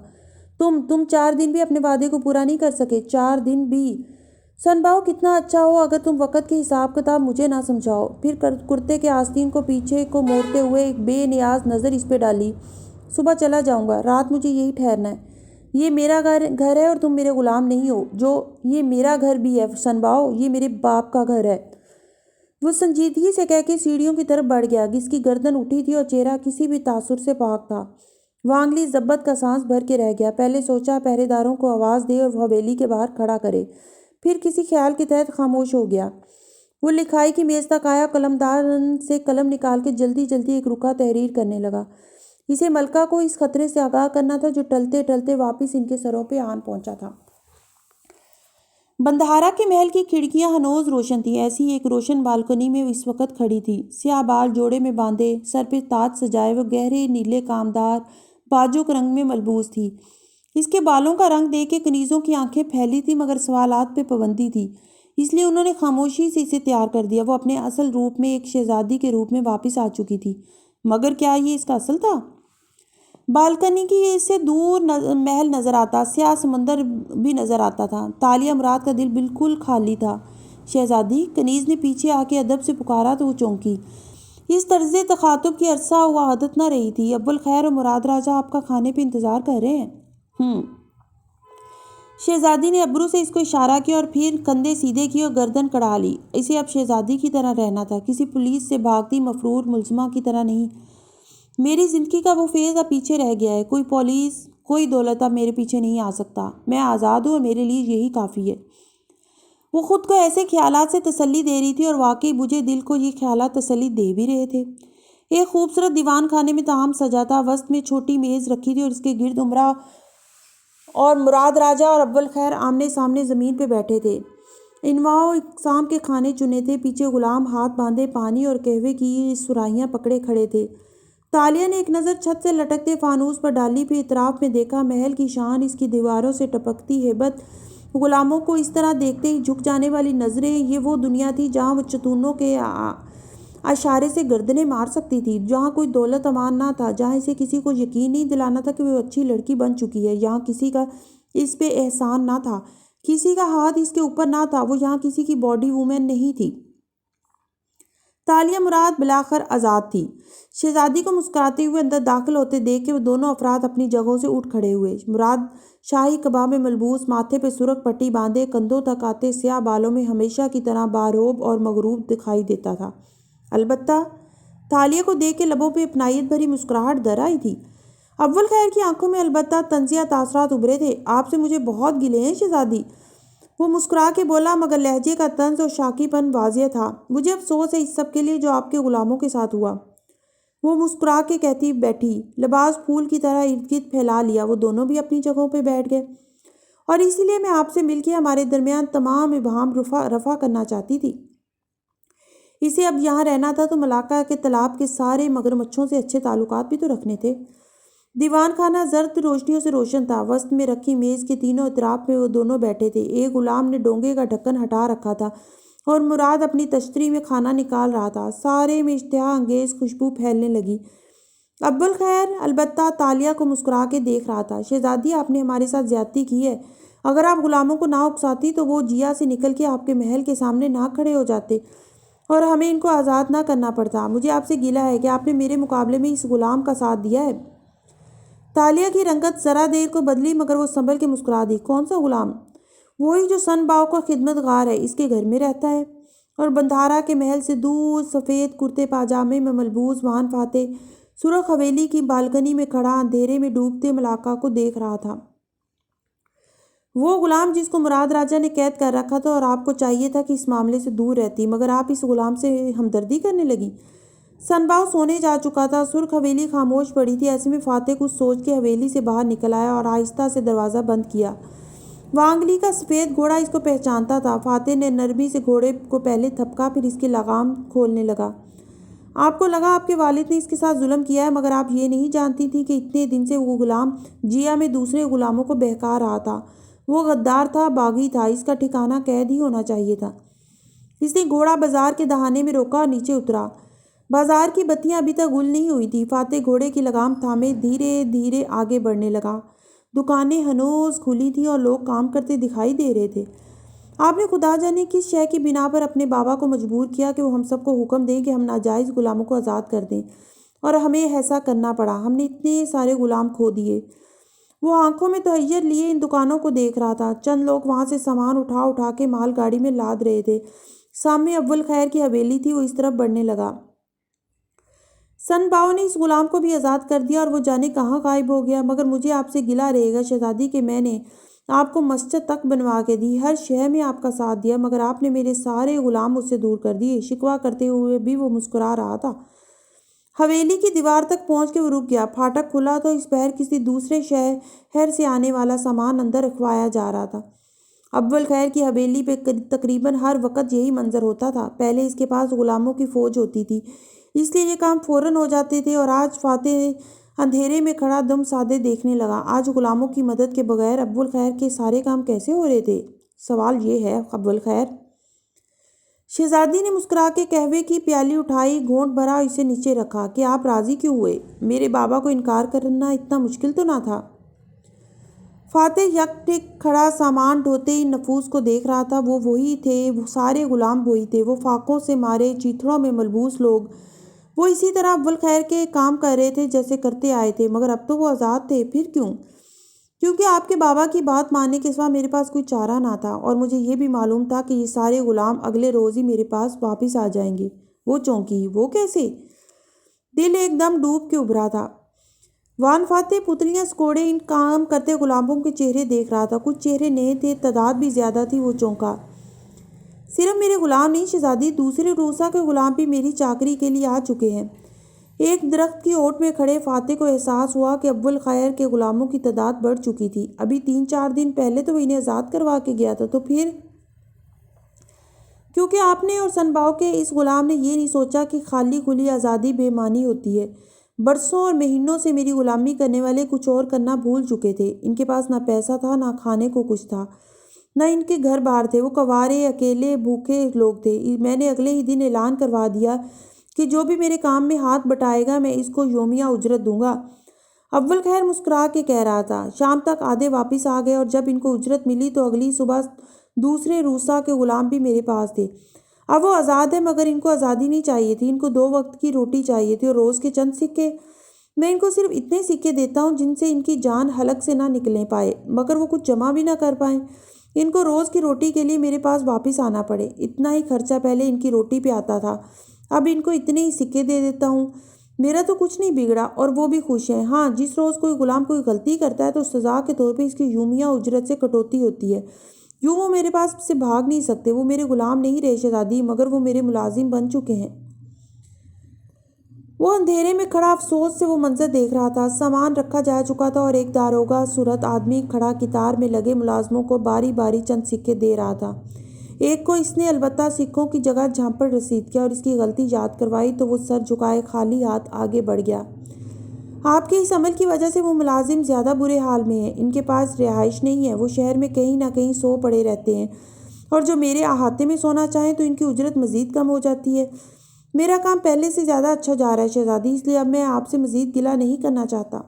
تم 4 دن بھی اپنے وعدے کو پورا نہیں کر سکے۔ 4 دن بھی؟ سنبھاؤ کتنا اچھا ہو اگر تم وقت کے حساب کتاب مجھے نہ سمجھاؤ۔ پھر کرتے کے آستین کو پیچھے کو موڑتے ہوئے ایک بے نیاز نظر اس پہ ڈالی۔ صبح چلا جاؤں گا، رات مجھے یہی ٹھہرنا ہے۔ یہ میرا گھر ہے اور تم میرے غلام نہیں ہو. یہ میرا گھر بھی ہے سنباؤ، یہ میرے باپ کا گھر ہے. وہ سنجیدگی سے کہہ کے سیڑھیوں کی طرف بڑھ گیا. جس کی گردن اٹھی تھی اور چہرہ کسی بھی تاثر سے پاک تھا. وانگلی ضبط کا سانس بھر کے رہ گیا. پہلے سوچا پہرے داروں کو آواز دے اور حویلی کے باہر کھڑا کرے، پھر کسی خیال کے تحت خاموش ہو گیا. وہ لکھائی کی میز تک آیا، قلمدار سے قلم نکال کے جلدی جلدی ایک رکا تحریر کرنے لگا. اسے ملکہ کو اس خطرے سے آگاہ کرنا تھا جو ٹلتے ٹلتے واپس ان کے سروں پہ آن پہنچا تھا. بندھارا کے محل کی کھڑکیاں ہنوز روشن تھیں. ایسی ایک روشن بالکنی میں اس وقت کھڑی تھی. سیاہ بال جوڑے میں باندھے، سر پہ تاج سجائے، وہ گہرے نیلے کامدار باجوک رنگ میں ملبوس تھی. اس کے بالوں کا رنگ دیکھ کے کنیزوں کی آنکھیں پھیلی تھی، مگر سوالات پہ پابندی تھی، اس لیے انہوں نے خاموشی سے اسے تیار کر دیا. وہ اپنے اصل روپ میں ایک شہزادی کے روپ میں واپس آ چکی تھی. مگر کیا یہ اس کا اصل تھا؟ بالکنی کی سے دور محل نظر آتا، سیاہ سمندر بھی نظر آتا تھا. تالیہ مراد کا دل بالکل خالی تھا. شہزادی، کنیز نے پیچھے آ کے ادب سے پکارا تو وہ چونکی. اس طرز تخاطب کی عرصہ ہوا عادت نہ رہی تھی. ابو الخیر اور مراد راجہ آپ کا کھانے پہ انتظار کر رہے ہیں. شہزادی نے ابرو سے اس کو اشارہ کیا اور پھر کندھے سیدھے کیے اور گردن کڑا لی. اسے اب شہزادی کی طرح رہنا تھا، کسی پولیس سے بھاگتی مفرور ملزمہ کی طرح نہیں. میری زندگی کا وہ فیز اب پیچھے رہ گیا ہے. کوئی پولیس، کوئی دولت اب میرے پیچھے نہیں آ سکتا. میں آزاد ہوں اور میرے لیے یہی کافی ہے. وہ خود کو ایسے خیالات سے تسلی دے رہی تھی اور واقعی بجھے دل کو یہ خیالات تسلی دے بھی رہے تھے. ایک خوبصورت دیوان خانے میں طعام سجا تھا. وسط میں چھوٹی میز رکھی تھی اور اس کے گرد عمرہ اور مراد راجہ اور ابو الخیر آمنے سامنے زمین پہ بیٹھے تھے. انواع و اقسام کے کھانے چنے تھے. پیچھے غلام ہاتھ باندھے پانی اور قہوے کی سراہیاں پکڑے کھڑے تھے. تالیہ نے ایک نظر چھت سے لٹکتے فانوس پر ڈالی، پھر اطراف میں دیکھا. محل کی شان، اس کی دیواروں سے ٹپکتی ہیبت، غلاموں کو اس طرح دیکھتے ہی جھک جانے والی نظریں. یہ وہ دنیا تھی جہاں وہ چتونوں کے اشارے سے گردنیں مار سکتی تھی، جہاں کوئی دولت امان نہ تھا، جہاں اسے کسی کو یقین نہیں دلانا تھا کہ وہ اچھی لڑکی بن چکی ہے. یہاں کسی کا اس پہ احسان نہ تھا، کسی کا ہاتھ اس کے اوپر نہ تھا. وہ یہاں کسی کی باڈی وومن نہیں تھی. تالیہ مراد بلاخر آزاد تھی. شہزادی کو مسکراتے ہوئے اندر داخل ہوتے دیکھ کے وہ دونوں افراد اپنی جگہوں سے اٹھ کھڑے ہوئے. مراد شاہی قبا میں ملبوس، ماتھے پہ سرخ پٹی باندھے، کندھوں تک آتے سیاہ بالوں میں ہمیشہ کی طرح باروب اور مغروب دکھائی دیتا تھا. البتہ تالیہ کو دیکھ کے لبوں پہ اپنائیت بھری مسکراہٹ در آئی تھی. ابو الخیر کی آنکھوں میں البتہ طنزیہ تاثرات ابھرے تھے. آپ سے مجھے بہت گلے ہیں شہزادی، وہ مسکرا کے بولا، مگر لہجے کا طنز اور شاکی پن واضح تھا. مجھے افسوس ہے اس سب کے لیے جو آپ کے غلاموں کے ساتھ ہوا. وہ مسکرا کے کہتی بیٹھی، لباس پھول کی طرح ارد گرد پھیلا لیا. وہ دونوں بھی اپنی جگہوں پہ بیٹھ گئے. اور اسی لیے میں آپ سے مل کے ہمارے درمیان تمام ابہام رفع کرنا چاہتی تھی. اسے اب یہاں رہنا تھا تو ملاقہ کے تالاب کے سارے مگرمچھوں سے اچھے تعلقات بھی تو رکھنے تھے. دیوان خانہ زرد روشنیوں سے روشن تھا. وسط میں رکھی میز کے تینوں اطراف میں وہ دونوں بیٹھے تھے. ایک غلام نے ڈونگے کا ڈھکن ہٹا رکھا تھا اور مراد اپنی تشتری میں کھانا نکال رہا تھا. سارے میں اشتہا انگیز خوشبو پھیلنے لگی. ابو الخیر البتہ تالیہ کو مسکرا کے دیکھ رہا تھا. شہزادی، آپ نے ہمارے ساتھ زیادتی کی ہے. اگر آپ غلاموں کو نہ اکساتی تو وہ جیا سے نکل کے آپ کے محل کے سامنے نہ کھڑے ہو جاتے اور ہمیں ان کو آزاد نہ کرنا پڑتا. مجھے آپ سے گلہ ہے کہ آپ نے میرے مقابلے میں اس غلام کا ساتھ دیا ہے. تالیہ کی رنگت ذرا دیر کو بدلی، مگر وہ سنبھل کے مسکرا دی. کون سا غلام؟ وہی جو سن باؤ کا خدمت گار ہے، اس کے گھر میں رہتا ہے. اور بندھارا کے محل سے دور سفید کرتے پاجامے میں ملبوس وان فاتح سرخ حویلی کی بالکنی میں کھڑا اندھیرے میں ڈوبتے ملاقہ کو دیکھ رہا تھا. وہ غلام جس کو مراد راجہ نے قید کر رکھا تھا، اور آپ کو چاہیے تھا کہ اس معاملے سے دور رہتی، مگر آپ اس غلام سے ہمدردی کرنے لگی. سنباؤ سونے جا چکا تھا. سرخ حویلی خاموش پڑی تھی. ایسے میں فاتح کچھ سوچ کے حویلی سے باہر نکل آیا اور آہستہ سے دروازہ بند کیا. وانگلی کا سفید گھوڑا اس کو پہچانتا تھا. فاتح نے نرمی سے گھوڑے کو پہلے تھپکا، پھر اس کی لگام کھولنے لگا. آپ کو لگا آپ کے والد نے اس کے ساتھ ظلم کیا ہے، مگر آپ یہ نہیں جانتی تھی کہ اتنے دن سے وہ غلام جیا میں دوسرے غلاموں کو بہکا رہا تھا. وہ غدار تھا، باغی تھا. اس کا ٹھکانہ قید ہی ہونا چاہیے تھا. اس نے گھوڑا بازار کے دہانے میں روکا اور نیچے اترا. بازار کی بتیاں ابھی تک گل نہیں ہوئی تھی. فاتح گھوڑے کی لگام تھامے دھیرے دھیرے آگے بڑھنے لگا. دکانیں ہنوز کھلی تھیں اور لوگ کام کرتے دکھائی دے رہے تھے. آپ نے خدا جانے کس شے کی بنا پر اپنے بابا کو مجبور کیا کہ وہ ہم سب کو حکم دیں کہ ہم ناجائز غلاموں کو آزاد کر دیں، اور ہمیں ایسا کرنا پڑا. ہم نے اتنے سارے غلام کھو دیے. وہ آنکھوں میں تحیر لیے ان دکانوں کو دیکھ رہا تھا۔ چند لوگ وہاں سے سامان اٹھا اٹھا کے مال گاڑی میں لاد رہے تھے۔ سامنے اول خیر کی حویلی تھی، وہ اس طرف بڑھنے لگا۔ سن باؤ نے اس غلام کو بھی آزاد کر دیا اور وہ جانے کہاں غائب ہو گیا۔ مگر مجھے آپ سے گلہ رہے گا شہزادی کہ میں نے آپ کو مسجد تک بنوا کے دی، ہر شے میں آپ کا ساتھ دیا، مگر آپ نے میرے سارے غلام مجھ سے دور کر دیے۔ شکوہ کرتے ہوئے بھی وہ مسکرا رہا تھا۔ حویلی کی دیوار تک پہنچ کے وہ رک گیا۔ پھاٹک کھلا تو اس بہر کسی دوسرے شہر سے آنے والا سامان اندر رکھوایا جا رہا تھا۔ اول خیر کی حویلی پہ تقریباً ہر وقت یہی منظر ہوتا تھا۔ پہلے اس کے پاس غلاموں کی فوج ہوتی تھی، اس لیے یہ کام فوراً ہو جاتے تھے، اور آج فاتح اندھیرے میں کھڑا دم سادے دیکھنے لگا۔ آج غلاموں کی مدد کے بغیر اول خیر کے سارے کام کیسے ہو رہے تھے؟ سوال یہ ہے اول خیر۔ شہزادی نے مسکرا کے قہوے کی پیالی اٹھائی، گھونٹ بھرا اور اسے نیچے رکھا کہ آپ راضی کیوں ہوئے؟ میرے بابا کو انکار کرنا اتنا مشکل تو نہ تھا۔ فاتح یک ٹک کھڑا سامان ڈھوتے ہی نفوس کو دیکھ رہا تھا۔ وہ وہی تھے، وہ سارے غلام وہی تھے، وہ فاقوں سے مارے چیتڑوں میں ملبوس لوگ۔ وہ اسی طرح اول خیر کے کام کر رہے تھے جیسے کرتے آئے تھے، مگر اب تو وہ آزاد تھے۔ پھر کیوں؟ کیونکہ آپ کے بابا کی بات ماننے کے سوا میرے پاس کوئی چارہ نہ تھا، اور مجھے یہ بھی معلوم تھا کہ یہ سارے غلام اگلے روز ہی میرے پاس واپس آ جائیں گے۔ وہ چونکی، وہ کیسے؟ دل ایک دم ڈوب کے ابھرا تھا۔ وان فاتح پتلیاں سکوڑے ان کام کرتے غلاموں کے چہرے دیکھ رہا تھا۔ کچھ چہرے نئے تھے، تعداد بھی زیادہ تھی۔ وہ چونکا۔ صرف میرے غلام نہیں شہزادی، دوسرے روسا کے غلام بھی میری چاکری کے لیے آ چکے ہیں۔ ایک درخت کی اوٹ میں کھڑے فاتح کو احساس ہوا کہ اول خیر کے غلاموں کی تعداد بڑھ چکی تھی۔ ابھی 3-4 دن پہلے تو وہ انہیں آزاد کروا کے گیا تھا، تو پھر؟ کیونکہ آپ نے اور سن باؤ کے اس غلام نے یہ نہیں سوچا کہ خالی کھلی آزادی بے معنی ہوتی ہے۔ برسوں اور مہینوں سے میری غلامی کرنے والے کچھ اور کرنا بھول چکے تھے۔ ان کے پاس نہ پیسہ تھا، نہ کھانے کو کچھ تھا، نہ ان کے گھر بار تھے۔ وہ کوارے، اکیلے، بھوکے لوگ تھے۔ میں نے اگلے ہی دن اعلان کروا دیا کہ جو بھی میرے کام میں ہاتھ بٹائے گا میں اس کو یومیہ اجرت دوں گا۔ اول خیر مسکرا کے کہہ رہا تھا۔ شام تک آدھے واپس آ گئے، اور جب ان کو اجرت ملی تو اگلی صبح دوسرے روسا کے غلام بھی میرے پاس تھے۔ اب وہ آزاد ہیں، مگر ان کو آزادی نہیں چاہیے تھی، ان کو 2 وقت کی روٹی چاہیے تھی اور روز کے چند سکے۔ میں ان کو صرف اتنے سکے دیتا ہوں جن سے ان کی جان حلق سے نہ نکلنے پائے، مگر وہ کچھ جمع بھی نہ کر پائیں۔ ان کو روز کی روٹی کے لیے میرے پاس واپس آنا پڑے۔ اتنا ہی خرچہ پہلے ان کی روٹی پہ آتا تھا، اب ان کو اتنے ہی سکے دے دیتا ہوں۔ میرا تو کچھ نہیں بگڑا اور وہ بھی خوش ہیں۔ ہاں، جس روز کوئی غلام کوئی غلطی کرتا ہے تو سزا کے طور پہ اس کی یومیہ اجرت سے کٹوتی ہوتی ہے۔ یوں وہ میرے پاس سے بھاگ نہیں سکتے۔ وہ میرے غلام نہیں رہے شہزادی، مگر وہ میرے ملازم بن چکے ہیں۔ وہ اندھیرے میں کھڑا افسوس سے وہ منظر دیکھ رہا تھا۔ سامان رکھا جا چکا تھا اور ایک داروغہ صورت آدمی کھڑا قطار میں لگے ملازموں کو باری باری چند سکے دے رہا تھا۔ ایک کو اس نے البتہ سکوں کی جگہ جھانپڑ رسید کیا اور اس کی غلطی یاد کروائی تو وہ سر جھکائے خالی ہاتھ آگے بڑھ گیا۔ آپ کے اس عمل کی وجہ سے وہ ملازم زیادہ برے حال میں ہیں۔ ان کے پاس رہائش نہیں ہے، وہ شہر میں کہیں نہ کہیں سو پڑے رہتے ہیں، اور جو میرے احاطے میں سونا چاہیں تو ان کی اجرت مزید کم ہو جاتی ہے۔ میرا کام پہلے سے زیادہ اچھا جا رہا ہے شہزادی، اس لیے اب میں آپ سے مزید گلہ نہیں کرنا چاہتا۔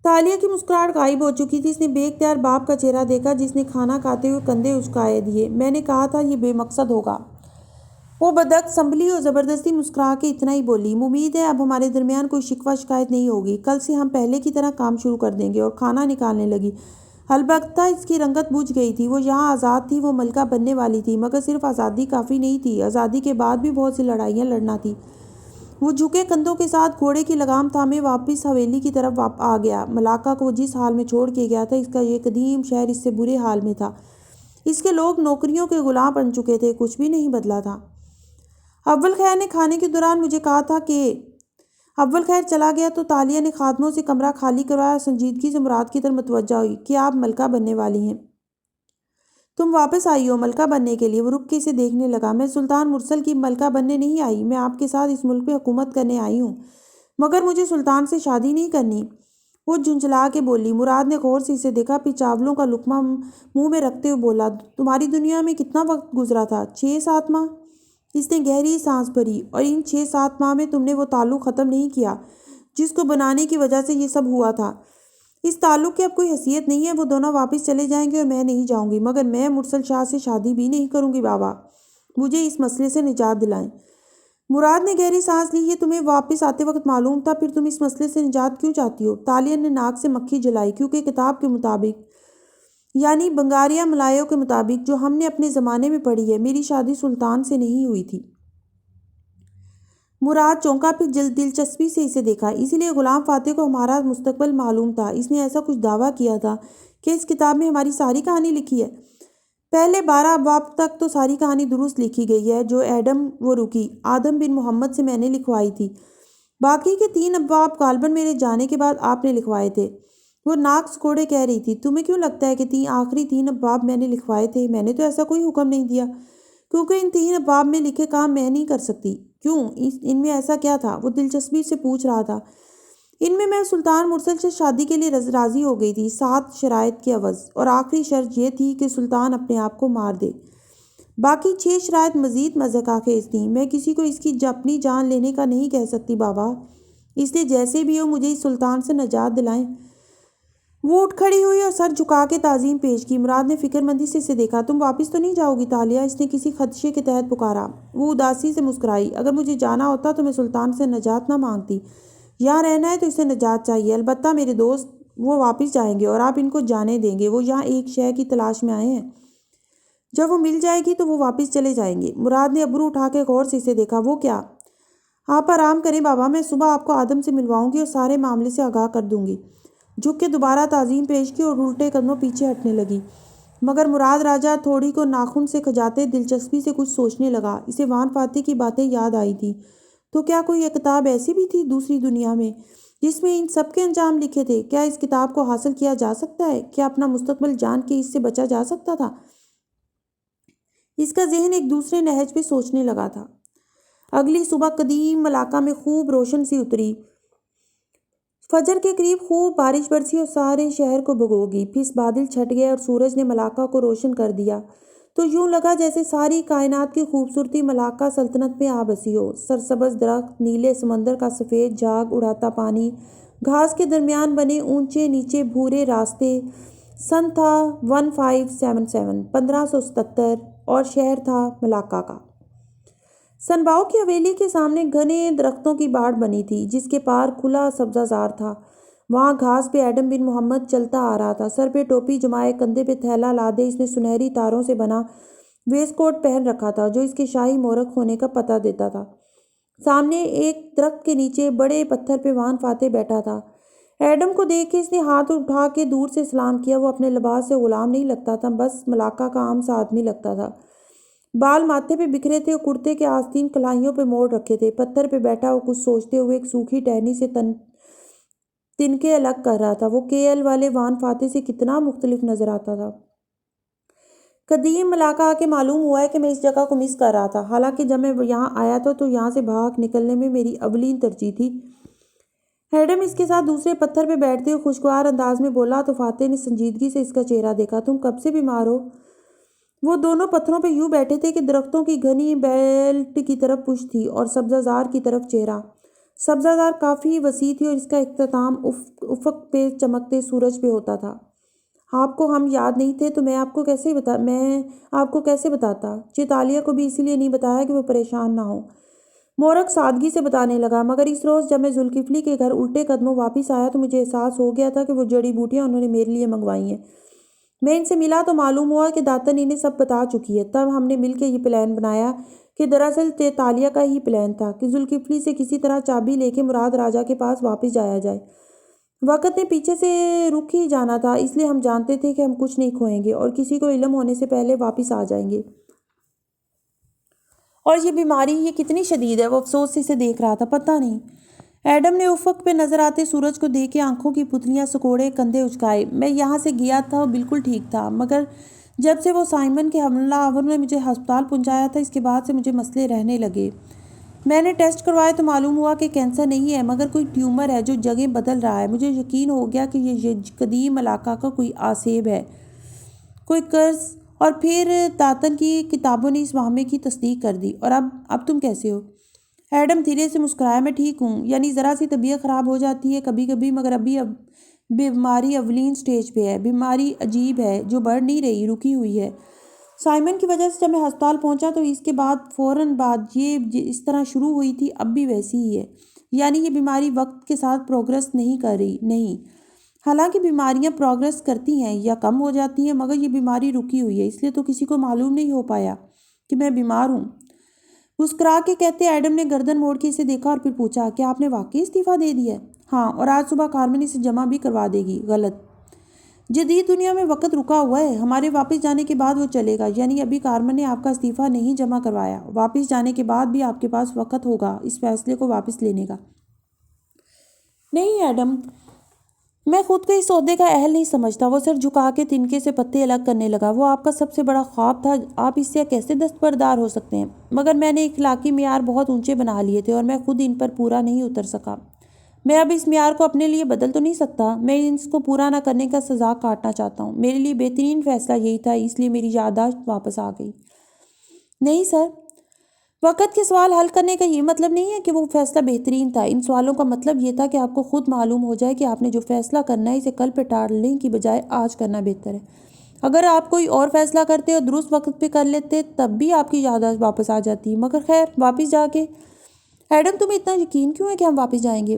تالیہ کی مسکراہٹ غائب ہو چکی تھی۔ اس نے بے اختیار باپ کا چہرہ دیکھا جس نے کھانا کھاتے ہوئے کندھے اچکائے دیے۔ میں نے کہا تھا یہ بے مقصد ہوگا۔ وہ بدعقل سنبھلی اور زبردستی مسکرا کے اتنا ہی بولی، امید ہے اب ہمارے درمیان کوئی شکوہ شکایت نہیں ہوگی۔ کل سے ہم پہلے کی طرح کام شروع کر دیں گے۔ اور کھانا نکالنے لگی۔ البتہ اس کی رنگت بجھ گئی تھی۔ وہ یہاں آزاد تھی، وہ ملکہ بننے والی تھی، مگر صرف آزادی کافی نہیں تھی، آزادی کے بعد بھی بہت سی لڑائیاں لڑنا تھی۔ وہ جھکے کندھوں کے ساتھ گھوڑے کی لگام تھامے واپس حویلی کی طرف آ گیا۔ ملاقہ کو جس حال میں چھوڑ کے گیا تھا اس کا یہ قدیم شہر اس سے برے حال میں تھا۔ اس کے لوگ نوکریوں کے غلام بن چکے تھے، کچھ بھی نہیں بدلا تھا۔ اول خیر نے کھانے کے دوران مجھے کہا تھا کہ اول خیر چلا گیا تو تالیہ نے خادموں سے کمرہ خالی کروایا اور سنجیدگی سے مراد کی طرف متوجہ ہوئی کہ آپ ملکہ بننے والی ہیں۔ تم واپس آئی ہو ملکہ بننے کے لیے؟ وہ رک کے اسے دیکھنے لگا۔ میں سلطان مرسل کی ملکہ بننے نہیں آئی، میں آپ کے ساتھ اس ملک پہ حکومت کرنے آئی ہوں، مگر مجھے سلطان سے شادی نہیں کرنی۔ وہ جھنجھلا کے بولی۔ مراد نے غور سے اسے دیکھا، پھر چاولوں کا لقمہ منہ میں رکھتے ہوئے بولا، تمہاری دنیا میں کتنا وقت گزرا تھا؟ 6-7 ماہ؟ اس نے گہری سانس بھری۔ اور ان 6-7 ماہ میں تم نے وہ تعلق ختم نہیں کیا جس کو بنانے کی وجہ سے یہ سب ہوا تھا۔ اس تعلق کی اب کوئی حیثیت نہیں ہے۔ وہ دونوں واپس چلے جائیں گے اور میں نہیں جاؤں گی، مگر میں مرسل شاہ سے شادی بھی نہیں کروں گی۔ بابا، مجھے اس مسئلے سے نجات دلائیں۔ مراد نے گہری سانس لی۔ یہ تمہیں واپس آتے وقت معلوم تھا؟ پھر تم اس مسئلے سے نجات کیوں چاہتی ہو؟ تالیہ نے ناک سے مکھی جلائی۔ کیونکہ کتاب کے مطابق، یعنی بنگاریا ملایو کے مطابق، جو ہم نے اپنے زمانے میں پڑھی ہے، میری شادی سلطان سے نہیں ہوئی تھی۔ مراد چونکا، پھر دلچسپی سے اسے دیکھا۔ اسی لیے غلام فاتح کو ہمارا مستقبل معلوم تھا۔ اس نے ایسا کچھ دعویٰ کیا تھا کہ اس کتاب میں ہماری ساری کہانی لکھی ہے۔ پہلے 12 ابواب تک تو ساری کہانی درست لکھی گئی ہے، جو آدم بن محمد سے میں نے لکھوائی تھی۔ باقی کے 3 ابواب غالباً میرے جانے کے بعد آپ نے لکھوائے تھے۔ وہ ناک سکوڑے کہہ رہی تھی۔ تمہیں کیوں لگتا ہے کہ آخری 3 ابواب میں نے لکھوائے تھے؟ میں نے تو ایسا کوئی حکم نہیں دیا۔ کیونکہ ان 3 ابواب میں لکھے کام میں نہیں کر سکتی۔ کیوں؟ ان میں ایسا کیا تھا؟ وہ دلچسپی سے پوچھ رہا تھا۔ ان میں سلطان مرسل سے شادی کے لیے راضی ہو گئی تھی، 7 شرائط کے عوض، اور آخری شرط یہ تھی کہ سلطان اپنے آپ کو مار دے۔ باقی 6 شرائط مزید مضحکہ خیز تھیں۔ میں کسی کو اس کی اپنی جان لینے کا نہیں کہہ سکتی بابا، اس لیے جیسے بھی ہو مجھے اس سلطان سے نجات دلائیں۔ وہ اٹھ کھڑی ہوئی اور سر جھکا کے تعظیم پیش کی۔ مراد نے فکر مندی سے اسے دیکھا۔ تم واپس تو نہیں جاؤ گی تالیہ؟ اس نے کسی خدشے کے تحت پکارا۔ وہ اداسی سے مسکرائی۔ اگر مجھے جانا ہوتا تو میں سلطان سے نجات نہ مانگتی۔ یہاں رہنا ہے تو اسے نجات چاہیے۔ البتہ میرے دوست، وہ واپس جائیں گے اور آپ ان کو جانے دیں گے۔ وہ یہاں ایک شے کی تلاش میں آئے ہیں، جب وہ مل جائے گی تو وہ واپس چلے جائیں گے۔ مراد نے ابرو اٹھا کے غور سے اسے دیکھا۔ وہ کیا؟ آپ آرام کریں بابا، میں صبح آپ کو آدم سے ملواؤں گی اور سارے معاملے سے آگاہ کر دوں گی۔ جھک کے دوبارہ تعظیم پیش کی اور الٹے قدموں پیچھے ہٹنے لگی۔ مگر مراد راجہ تھوڑی کو ناخن سے کھجاتے دلچسپی سے کچھ سوچنے لگا۔ اسے وان فاتح کی باتیں یاد آئی تھیں۔ تو کیا کوئی ایک کتاب ایسی بھی تھی دوسری دنیا میں جس میں ان سب کے انجام لکھے تھے؟ کیا اس کتاب کو حاصل کیا جا سکتا ہے؟ کیا اپنا مستقبل جان کے اس سے بچا جا سکتا تھا؟ اس کا ذہن ایک دوسرے نہج پہ سوچنے لگا تھا۔ اگلی صبح قدیم ملاقہ میں خوب روشن سی اتری۔ فجر کے قریب خوب بارش برسی اور سارے شہر کو بھگو گئی۔ پھر بادل چھٹ گئے اور سورج نے ملاقہ کو روشن کر دیا تو یوں لگا جیسے ساری کائنات کی خوبصورتی ملاقہ سلطنت میں آ بسی ہو۔ سرسبز درخت، نیلے سمندر کا سفید جھاگ اڑاتا پانی، گھاس کے درمیان بنے اونچے نیچے بھورے راستے۔ سن تھا 1577 اور شہر تھا ملاقہ کا۔ سنباؤ کی حویلی کے سامنے گھنے درختوں کی باڑ بنی تھی، جس کے پار کھلا سبزہ زار تھا۔ وہاں گھاس پہ آدم بن محمد چلتا آ رہا تھا، سر پہ ٹوپی جمائے، کندھے پہ تھیلا لادے۔ اس نے سنہری تاروں سے بنا ویسٹ کوٹ پہن رکھا تھا جو اس کے شاہی مورخ ہونے کا پتہ دیتا تھا۔ سامنے ایک درخت کے نیچے بڑے پتھر پہ وان فاتح بیٹھا تھا۔ ایڈم کو دیکھ کے اس نے ہاتھ اٹھا کے دور سے سلام کیا۔ وہ اپنے لباس سے غلام نہیں لگتا تھا، بس ملاقہ کا عام سا آدمی لگتا تھا۔ بال ماتھے پہ بکھرے تھے اور کرتے کے آستین کلاہیوں پہ موڑ رکھے تھے۔ پتھر پہ بیٹھا وہ کچھ سوچتے ہوئے ایک سوکھی ٹہنی سے تنکے الگ کر رہا تھا۔ وہ KL والے وان فاتح سے کتنا مختلف نظر آتا تھا۔ قدیم ملاقہ آ کے معلوم ہوا ہے کہ میں اس جگہ کو مس کر رہا تھا۔ حالانکہ جب میں یہاں آیا تھا تو یہاں سے بھاگ نکلنے میں میری اولین ترجیح تھی۔ ایڈم اس کے ساتھ دوسرے پتھر پہ بیٹھتے ہوئے خوشگوار انداز میں بولا تو فاتح نے سنجیدگی سے اس کا چہرہ دیکھا۔ تم کب سے بیمار ہو؟ وہ دونوں پتھروں پہ یوں بیٹھے تھے کہ درختوں کی گھنی بیلٹ کی طرف پشت تھی اور سبزہ زار کی طرف چہرہ۔ سبزہ زار کافی وسیع تھی اور اس کا اختتام افق پہ چمکتے سورج پہ ہوتا تھا۔ آپ کو ہم یاد نہیں تھے تو میں آپ کو کیسے بتاتا؟ چیتالیہ کو بھی اسی لیے نہیں بتایا کہ وہ پریشان نہ ہو۔ مورخ سادگی سے بتانے لگا۔ مگر اس روز جب میں ذوالکفلی کے گھر الٹے قدموں واپس آیا تو مجھے احساس ہو گیا تھا کہ وہ جڑی بوٹیاں انہوں نے میرے لیے منگوائی ہیں۔ میں ان سے ملا تو معلوم ہوا کہ داتن انہیں سب بتا چکی ہے۔ تب ہم نے مل کے یہ پلان بنایا کہ دراصل چیتالیہ کا ہی پلان تھا کہ ذوالکفلی سے کسی طرح چابی لے کے مراد راجہ کے پاس واپس جایا جائے۔ وقت نے پیچھے سے رک ہی جانا تھا، اس لیے ہم جانتے تھے کہ ہم کچھ نہیں کھوئیں گے اور کسی کو علم ہونے سے پہلے واپس آ جائیں گے۔ اور یہ بیماری یہ کتنی شدید ہے؟ وہ افسوس سے اسے دیکھ رہا تھا۔ پتہ نہیں۔ ایڈم نے افق پہ نظر آتے سورج کو دیکھ کے آنکھوں کی پتلیاں سکوڑے، کندھے اچکائے۔ میں یہاں سے گیا تھا بالکل ٹھیک تھا، مگر جب سے وہ سائمن کے حملہ آور نے مجھے ہسپتال پہنچایا تھا، اس کے بعد سے مجھے مسئلے رہنے لگے۔ میں نے ٹیسٹ کروائے تو معلوم ہوا کہ کینسر نہیں ہے، مگر کوئی ٹیومر ہے جو جگہیں بدل رہا ہے۔ مجھے یقین ہو گیا کہ یہ قدیم علاقہ کا کوئی آسیب ہے، کوئی قرض۔ اور پھر داتن کی کتابوں نے اس واہمے کی تصدیق کر دی۔ اور اب تم کیسے ہو؟ ایڈم دھیرے سے مسکرایا۔ میں ٹھیک ہوں، یعنی ذرا سی طبیعت خراب ہو جاتی ہے کبھی کبھی، مگر ابھی بیماری اولین سٹیج پہ ہے۔ بیماری عجیب ہے جو بڑھ نہیں رہی، رکی ہوئی ہے۔ سائمن کی وجہ سے جب میں ہسپتال پہنچا تو اس کے بعد فوراً بعد یہ اس طرح شروع ہوئی تھی، اب بھی ویسی ہی ہے۔ یعنی یہ بیماری وقت کے ساتھ پروگریس نہیں کر رہی، نہیں، حالانکہ بیماریاں پروگریس کرتی ہیں یا کم ہو جاتی ہیں، مگر یہ بیماری رکی ہوئی ہے، اس لیے تو کسی کو معلوم نہیں ہو پایا کہ میں بیمار ہوں۔ مسکرا کے کہتے ایڈم نے گردن موڑ کے اسے دیکھا اور پھر پوچھا، کیا آپ نے واقعی استعفیٰ دے دیا ہے؟ ہاں، اور آج صبح کارمن اسے جمع بھی کروا دے گی۔ غلط، جدید دنیا میں وقت رکا ہوا ہے، ہمارے واپس جانے کے بعد وہ چلے گا، یعنی ابھی کارمن نے آپ کا استعفیٰ نہیں جمع کروایا، واپس جانے کے بعد بھی آپ کے پاس وقت ہوگا اس فیصلے کو واپس لینے کا۔ نہیں ایڈم، میں خود کو اس عہدے کا اہل نہیں سمجھتا۔ وہ سر جھکا کے تنکے سے پتے الگ کرنے لگا۔ وہ آپ کا سب سے بڑا خواب تھا، آپ اس سے کیسے دستبردار ہو سکتے ہیں؟ مگر میں نے اخلاقی معیار بہت اونچے بنا لیے تھے اور میں خود ان پر پورا نہیں اتر سکا۔ میں اب اس معیار کو اپنے لیے بدل تو نہیں سکتا، میں اس کو پورا نہ کرنے کا سزا کاٹنا چاہتا ہوں۔ میرے لیے بہترین فیصلہ یہی تھا، اس لیے میری یادداشت واپس آ گئی۔ نہیں سر، وقت کے سوال حل کرنے کا یہ مطلب نہیں ہے کہ وہ فیصلہ بہترین تھا۔ ان سوالوں کا مطلب یہ تھا کہ آپ کو خود معلوم ہو جائے کہ آپ نے جو فیصلہ کرنا ہے اسے کل پہ ٹالنے کی بجائے آج کرنا بہتر ہے۔ اگر آپ کوئی اور فیصلہ کرتے اور درست وقت پہ کر لیتے تب بھی آپ کی یادداشت واپس آ جاتی، مگر خیر واپس جا کے۔ ایڈم تمہیں اتنا یقین کیوں ہے کہ ہم واپس جائیں گے؟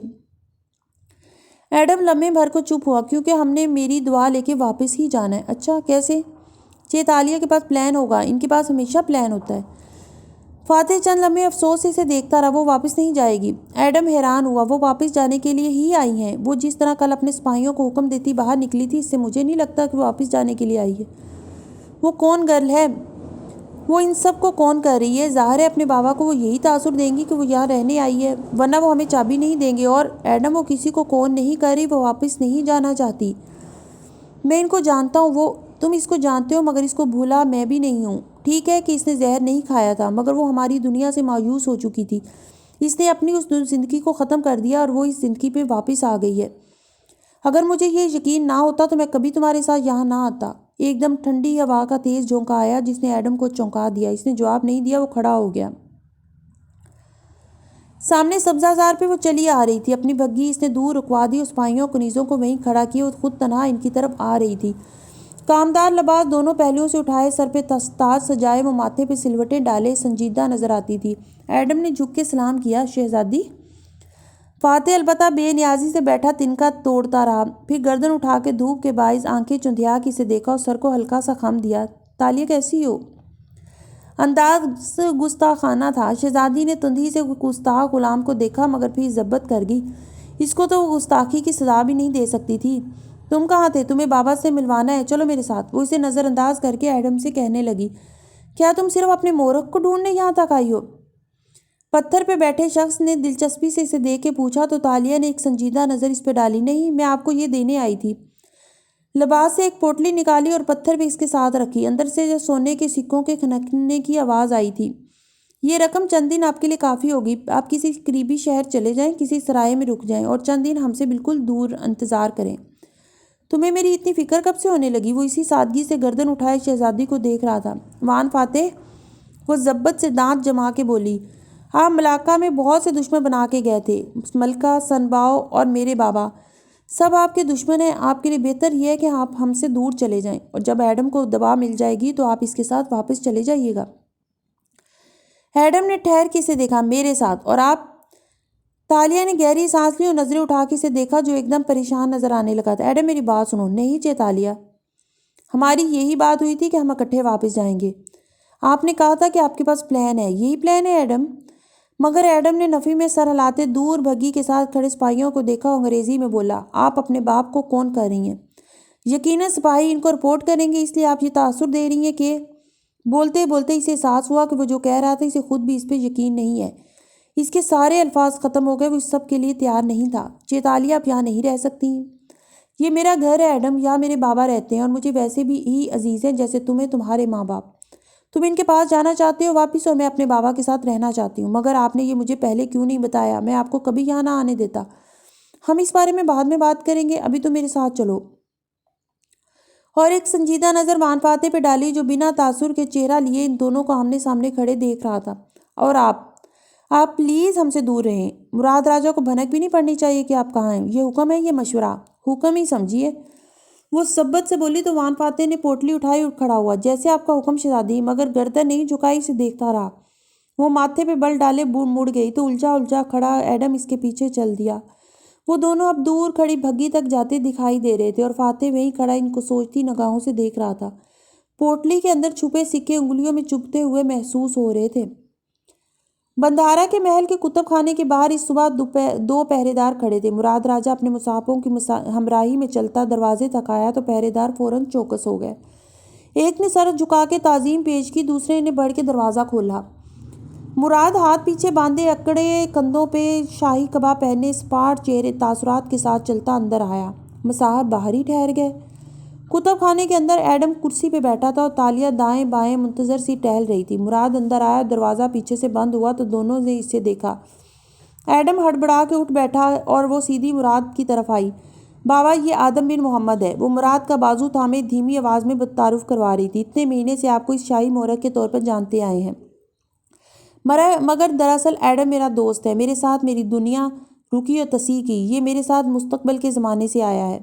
ایڈم لمحے بھر کو چپ ہوا۔ کیونکہ ہم نے میری دعا لے کے واپس ہی جانا ہے۔ اچھا، کیسے؟ چیتالیہ کے پاس پلان ہوگا، ان کے پاس ہمیشہ پلان ہوتا ہے۔ فاتح چند لمحے افسوس سے اسے دیکھتا رہا۔ وہ واپس نہیں جائے گی۔ ایڈم حیران ہوا۔ وہ واپس جانے کے لیے ہی آئی ہیں؟ وہ جس طرح کل اپنے سپاہیوں کو حکم دیتی باہر نکلی تھی، اس سے مجھے نہیں لگتا کہ وہ واپس جانے کے لیے آئی ہے۔ وہ کون گرل ہے؟ وہ ان سب کو کون کر رہی ہے؟ ظاہر ہے اپنے بابا کو وہ یہی تاثر دیں گی کہ وہ یہاں رہنے آئی ہے، ورنہ وہ ہمیں چابی نہیں دیں گے۔ اور ایڈم، وہ کسی کو کون نہیں کر رہی، وہ واپس نہیں جانا چاہتی۔ میں ان کو جانتا ہوں، تم اس کو جانتے ہو، مگر اس کو بھولا میں بھی نہیں ہوں۔ ٹھیک ہے کہ اس نے زہر نہیں کھایا تھا، مگر وہ ہماری دنیا سے مایوس ہو چکی تھی۔ اس نے اپنی اس زندگی کو ختم کر دیا اور وہ اس زندگی پہ واپس آ گئی ہے۔ اگر مجھے یہ یقین نہ ہوتا تو میں کبھی تمہارے ساتھ یہاں نہ آتا۔ ایک دم ٹھنڈی ہوا کا تیز جھونکا آیا جس نے ایڈم کو چونکا دیا۔ اس نے جواب نہیں دیا، وہ کھڑا ہو گیا۔ سامنے سبزہ زار پہ وہ چلی آ رہی تھی، اپنی بھگی اس نے دور رکوا دی، اس پائیوں کنیزوں کو وہیں کھڑا کیا، وہ خود تنہا ان کی طرف آ رہی تھی۔ کامدار لباس دونوں پہلوؤں سے اٹھائے، سر پہ تاج سجائے، وہ ماتھے پہ سلوٹیں ڈالے سنجیدہ نظر آتی تھی۔ ایڈم نے جھک کے سلام کیا، شہزادی۔ فاتح البتہ بے نیازی سے بیٹھا تنکا توڑتا رہا، پھر گردن اٹھا کے دھوپ کے باعث آنکھیں چندھیا کے اسے دیکھا اور سر کو ہلکا سا خم دیا۔ تالیہ کیسی ہو؟ انداز گستاخانہ تھا۔ شہزادی نے تندھی سے گستاخ غلام کو دیکھا، مگر پھر ضبط کر گئی۔ اس کو تو وہ گستاخی کی سزا بھی نہیں دے سکتی تھی۔ تم کہاں تھے؟ تمہیں بابا سے ملوانا ہے، چلو میرے ساتھ۔ وہ اسے نظر انداز کر کے ایڈم سے کہنے لگی، کیا تم صرف اپنے مورخ کو ڈھونڈنے یہاں تک آئی ہو؟ پتھر پہ بیٹھے شخص نے دلچسپی سے اسے دیکھ کے پوچھا تو تالیہ نے ایک سنجیدہ نظر اس پہ ڈالی۔ نہیں، میں آپ کو یہ دینے آئی تھی۔ لباس سے ایک پوٹلی نکالی اور پتھر پہ اس کے ساتھ رکھی۔ اندر سے سونے کے سکوں کے کھنکنے کی آواز آئی تھی۔ یہ رقم چند دن آپ کے لیے کافی ہوگی۔ آپ کسی قریبی شہر چلے جائیں، کسی سرائے میں رک جائیں اور چند دن ہم سے بالکل دور انتظار کریں۔ تمہیں میری اتنی فکر کب سے ہونے لگی؟ وہ اسی سادگی سے گردن اٹھائے شہزادی کو دیکھ رہا تھا۔ وان فاتح، وہ ضبط سے دانت جما کے بولی، آپ ملاقہ میں بہت سے دشمن بنا کے گئے تھے، ملکہ، سنباؤ اور میرے بابا، سب آپ کے دشمن ہیں۔ آپ کے لیے بہتر یہ ہے کہ آپ ہم سے دور چلے جائیں، اور جب ایڈم کو دوا مل جائے گی تو آپ اس کے ساتھ واپس چلے جائیے گا۔ ایڈم نے ٹھہر کے اسے دیکھا، میرے ساتھ؟ اور آپ؟ تالیہ نے گہری سانس لی اور نظریں اٹھا کے اسے دیکھا جو ایک دم پریشان نظر آنے لگا تھا۔ ایڈم میری بات سنو۔ نہیں چیتالیہ، ہماری یہی بات ہوئی تھی کہ ہم اکٹھے واپس جائیں گے۔ آپ نے کہا تھا کہ آپ کے پاس پلان ہے، یہی پلان ہے ایڈم؟ مگر ایڈم نے نفی میں سر ہلاتے دور بھگی کے ساتھ کھڑے سپاہیوں کو دیکھا، انگریزی میں بولا، آپ اپنے باپ کو کون کر رہی ہیں؟ یقیناً سپاہی ان کو رپورٹ کریں گے، اس لیے آپ یہ تاثر دے رہی ہیں کہ… بولتے بولتے اسے احساس ہوا کہ وہ جو کہہ رہا تھا اسے خود بھی اس پہ یقین نہیں ہے۔ اس کے سارے الفاظ ختم ہو گئے، وہ اس سب کے لیے تیار نہیں تھا۔ چیتالیہ، آپ یہاں نہیں رہ سکتی ہیں۔ یہ میرا گھر ہے ایڈم، یہاں میرے بابا رہتے ہیں اور مجھے ویسے بھی ہی عزیز ہیں جیسے تمہیں تمہارے ماں باپ۔ تم ان کے پاس جانا چاہتے ہو واپس، اور میں اپنے بابا کے ساتھ رہنا چاہتی ہوں، مگر آپ نے یہ مجھے پہلے کیوں نہیں بتایا؟ میں آپ کو کبھی یہاں نہ آنے دیتا۔ ہم اس بارے میں بعد میں بات کریں گے، ابھی تو میرے ساتھ چلو۔ اور ایک سنجیدہ نظر وان فاتح پہ ڈالی جو بنا تاثر کے چہرہ لیے ان دونوں کو آمنے سامنے کھڑے دیکھ رہا تھا۔ اور آپ پلیز ہم سے دور رہیں۔ مراد راجہ کو بھنک بھی نہیں پڑنی چاہیے کہ آپ کہاں ہیں۔ یہ حکم ہے، یہ مشورہ؟ حکم ہی سمجھیے۔ وہ سبت سے بولی تو وان فاتح نے پوٹلی اٹھائی اور کھڑا ہوا۔ جیسے آپ کا حکم شہزادی، مگر گردن نہیں جھکائی، اسے دیکھتا رہا۔ وہ ماتھے پہ بل ڈالے مڑ گئی تو الجھا کھڑا ایڈم اس کے پیچھے چل دیا۔ وہ دونوں اب دور کھڑی بھگی تک جاتے دکھائی دے رہے تھے اور فاتح وہیں کھڑا ان کو سوچتی نگاہوں سے دیکھ رہا تھا۔ پوٹلی کے اندر چھپے سکے انگلیوں میں چبھتے ہوئے محسوس ہو رہے تھے۔ بندھارا کے محل کے کتب خانے کے باہر اس صبح دو پہرے دار کھڑے تھے۔ مراد راجہ اپنے مصاحبوں کی ہمراہی میں چلتا دروازے تک آیا تو پہرے دار فوراً چوکس ہو گئے۔ ایک نے سر جھکا کے تعظیم پیش کی، دوسرے نے بڑھ کے دروازہ کھولا۔ مراد ہاتھ پیچھے باندھے، اکڑے کندھوں پہ شاہی کبا پہنے، سپاٹ چہرے تاثرات کے ساتھ چلتا اندر آیا۔ مصاحب باہر ہی ٹھہر گئے۔ کتب خانے کے اندر ایڈم کرسی پہ بیٹھا تھا اور تالیہ دائیں بائیں منتظر سی ٹہل رہی تھی۔ مراد اندر آیا، دروازہ پیچھے سے بند ہوا تو دونوں نے اسے دیکھا۔ ایڈم ہڑبڑا کے اٹھ بیٹھا اور وہ سیدھی مراد کی طرف آئی۔ بابا، یہ آدم بن محمد ہے۔ وہ مراد کا بازو تھامے دھیمی آواز میں تعارف کروا رہی تھی۔ اتنے مہینے سے آپ کو اس شاہی مورخ کے طور پر جانتے آئے ہیں، مگر دراصل ایڈم میرا دوست ہے، میرے ساتھ میری دنیا رکی اور تسیح کی۔ یہ میرے ساتھ مستقبل کے زمانے سے آیا ہے۔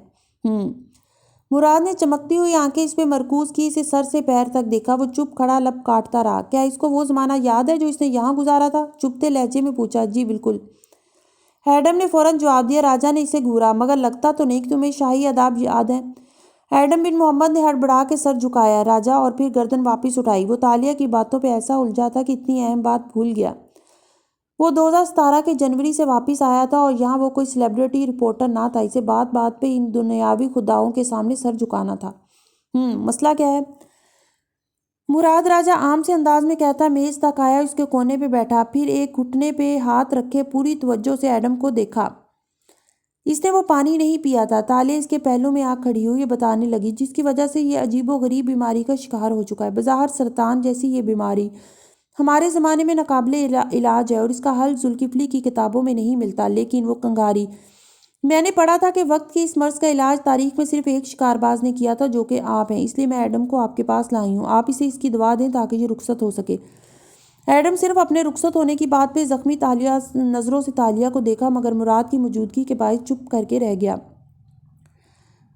مراد نے چمکتی ہوئی آنکھیں اس پہ مرکوز کی، اسے سر سے پیر تک دیکھا۔ وہ چپ کھڑا لب کاٹتا رہا۔ کیا اس کو وہ زمانہ یاد ہے جو اس نے یہاں گزارا تھا؟ چپتے لہجے میں پوچھا۔ جی بالکل، ایڈم نے فوراً جواب دیا۔ راجہ نے اسے گھورا۔ مگر لگتا تو نہیں کہ تمہیں شاہی آداب یاد ہیں۔ ایڈم بن محمد نے ہڑبڑا کے سر جھکایا راجہ اور پھر گردن واپس اٹھائی۔ وہ تالیہ کی باتوں پہ ایسا الجھا تھا کہ اتنی اہم بات بھول گیا۔ وہ 2017 کے جنوری سے واپس آیا تھا اور یہاں وہ کوئی سیلیبریٹی رپورٹر نہ تھا۔ اسے بات بات پہ ان دنیاوی خداؤں کے سامنے سر جھکانا تھا۔ مسئلہ کیا ہے؟ مراد راجہ عام سے انداز میں کہتا میز تک آیا، اس کے کونے پہ بیٹھا، پھر ایک گھٹنے پہ ہاتھ رکھے پوری توجہ سے ایڈم کو دیکھا۔ اس نے وہ پانی نہیں پیا تھا۔ تالیہ اس کے پہلو میں آ کھڑی ہوئی، یہ بتانے لگی، جس کی وجہ سے یہ عجیب و غریب بیماری کا شکار ہو چکا ہے۔ بظاہر سرطان جیسی یہ بیماری ہمارے زمانے میں ناقابل علاج ہے اور اس کا حل ذوالکفلی کی کتابوں میں نہیں ملتا، لیکن وہ کنگاری۔ میں نے پڑھا تھا کہ وقت کی اس مرض کا علاج تاریخ میں صرف ایک شکار باز نے کیا تھا، جو کہ آپ ہیں۔ اس لیے میں ایڈم کو آپ کے پاس لائی ہوں۔ آپ اسے اس کی دوا دیں تاکہ یہ رخصت ہو سکے۔ ایڈم صرف اپنے رخصت ہونے کی بات پہ زخمی نظروں سے تالیہ کو دیکھا، مگر مراد کی موجودگی کے باعث چپ کر کے رہ گیا۔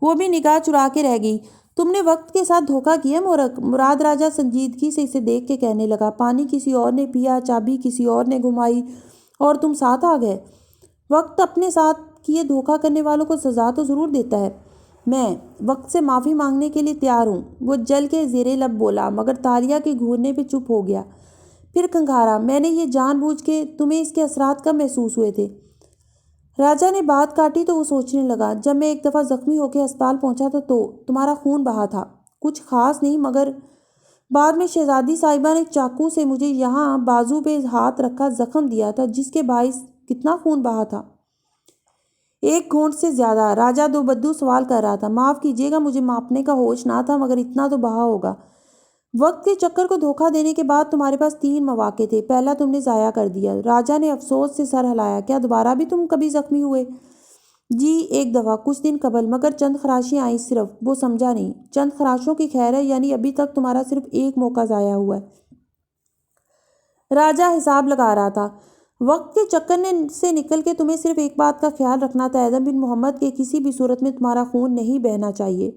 وہ بھی نگاہ چرا کے رہ گئی۔ تم نے وقت کے ساتھ دھوکہ کیا مورخ، مراد راجہ سنجیدگی سے اسے دیکھ کے کہنے لگا۔ پانی کسی اور نے پیا، چابی کسی اور نے گھمائی اور تم ساتھ آ گئے۔ وقت اپنے ساتھ کیے دھوکہ کرنے والوں کو سزا تو ضرور دیتا ہے۔ میں وقت سے معافی مانگنے کے لیے تیار ہوں، وہ جل کے زیر لب بولا، مگر تالیہ کے گھورنے پہ چپ ہو گیا۔ پھر کھنگھارا، میں نے یہ جان بوجھ کے تمہیں اس کے اثرات کب محسوس ہوئے تھے؟ راجہ نے بات کاٹی تو وہ سوچنے لگا۔ جب میں ایک دفعہ زخمی ہو کے ہسپتال پہنچا تھا تو تمہارا خون بہا تھا، کچھ خاص نہیں، مگر بعد میں شہزادی صاحبہ نے چاقو سے مجھے یہاں بازو پہ ہاتھ رکھا زخم دیا تھا، جس کے باعث کتنا خون بہا تھا؟ ایک گھونٹ سے زیادہ۔ راجہ دو بدو سوال کر رہا تھا۔ معاف کیجیے گا، مجھے ماپنے کا ہوش نہ تھا، مگر اتنا تو بہا ہوگا۔ وقت کے چکر کو دھوکہ دینے کے بعد تمہارے پاس 3 مواقع تھے، پہلا تم نے ضائع کر دیا۔ راجہ نے افسوس سے سر ہلایا۔ کیا دوبارہ بھی تم کبھی زخمی ہوئے؟ جی ایک دفعہ، کچھ دن قبل، مگر چند خراشیں آئیں صرف۔ وہ سمجھا نہیں۔ چند خراشوں کی خیر ہے، یعنی ابھی تک تمہارا صرف ایک موقع ضائع ہوا ہے۔ راجہ حساب لگا رہا تھا۔ وقت کے چکر سے نکل کے تمہیں صرف ایک بات کا خیال رکھنا تھا ایڈم بن محمد، کہ کسی بھی صورت میں تمہارا خون نہیں بہنا چاہیے۔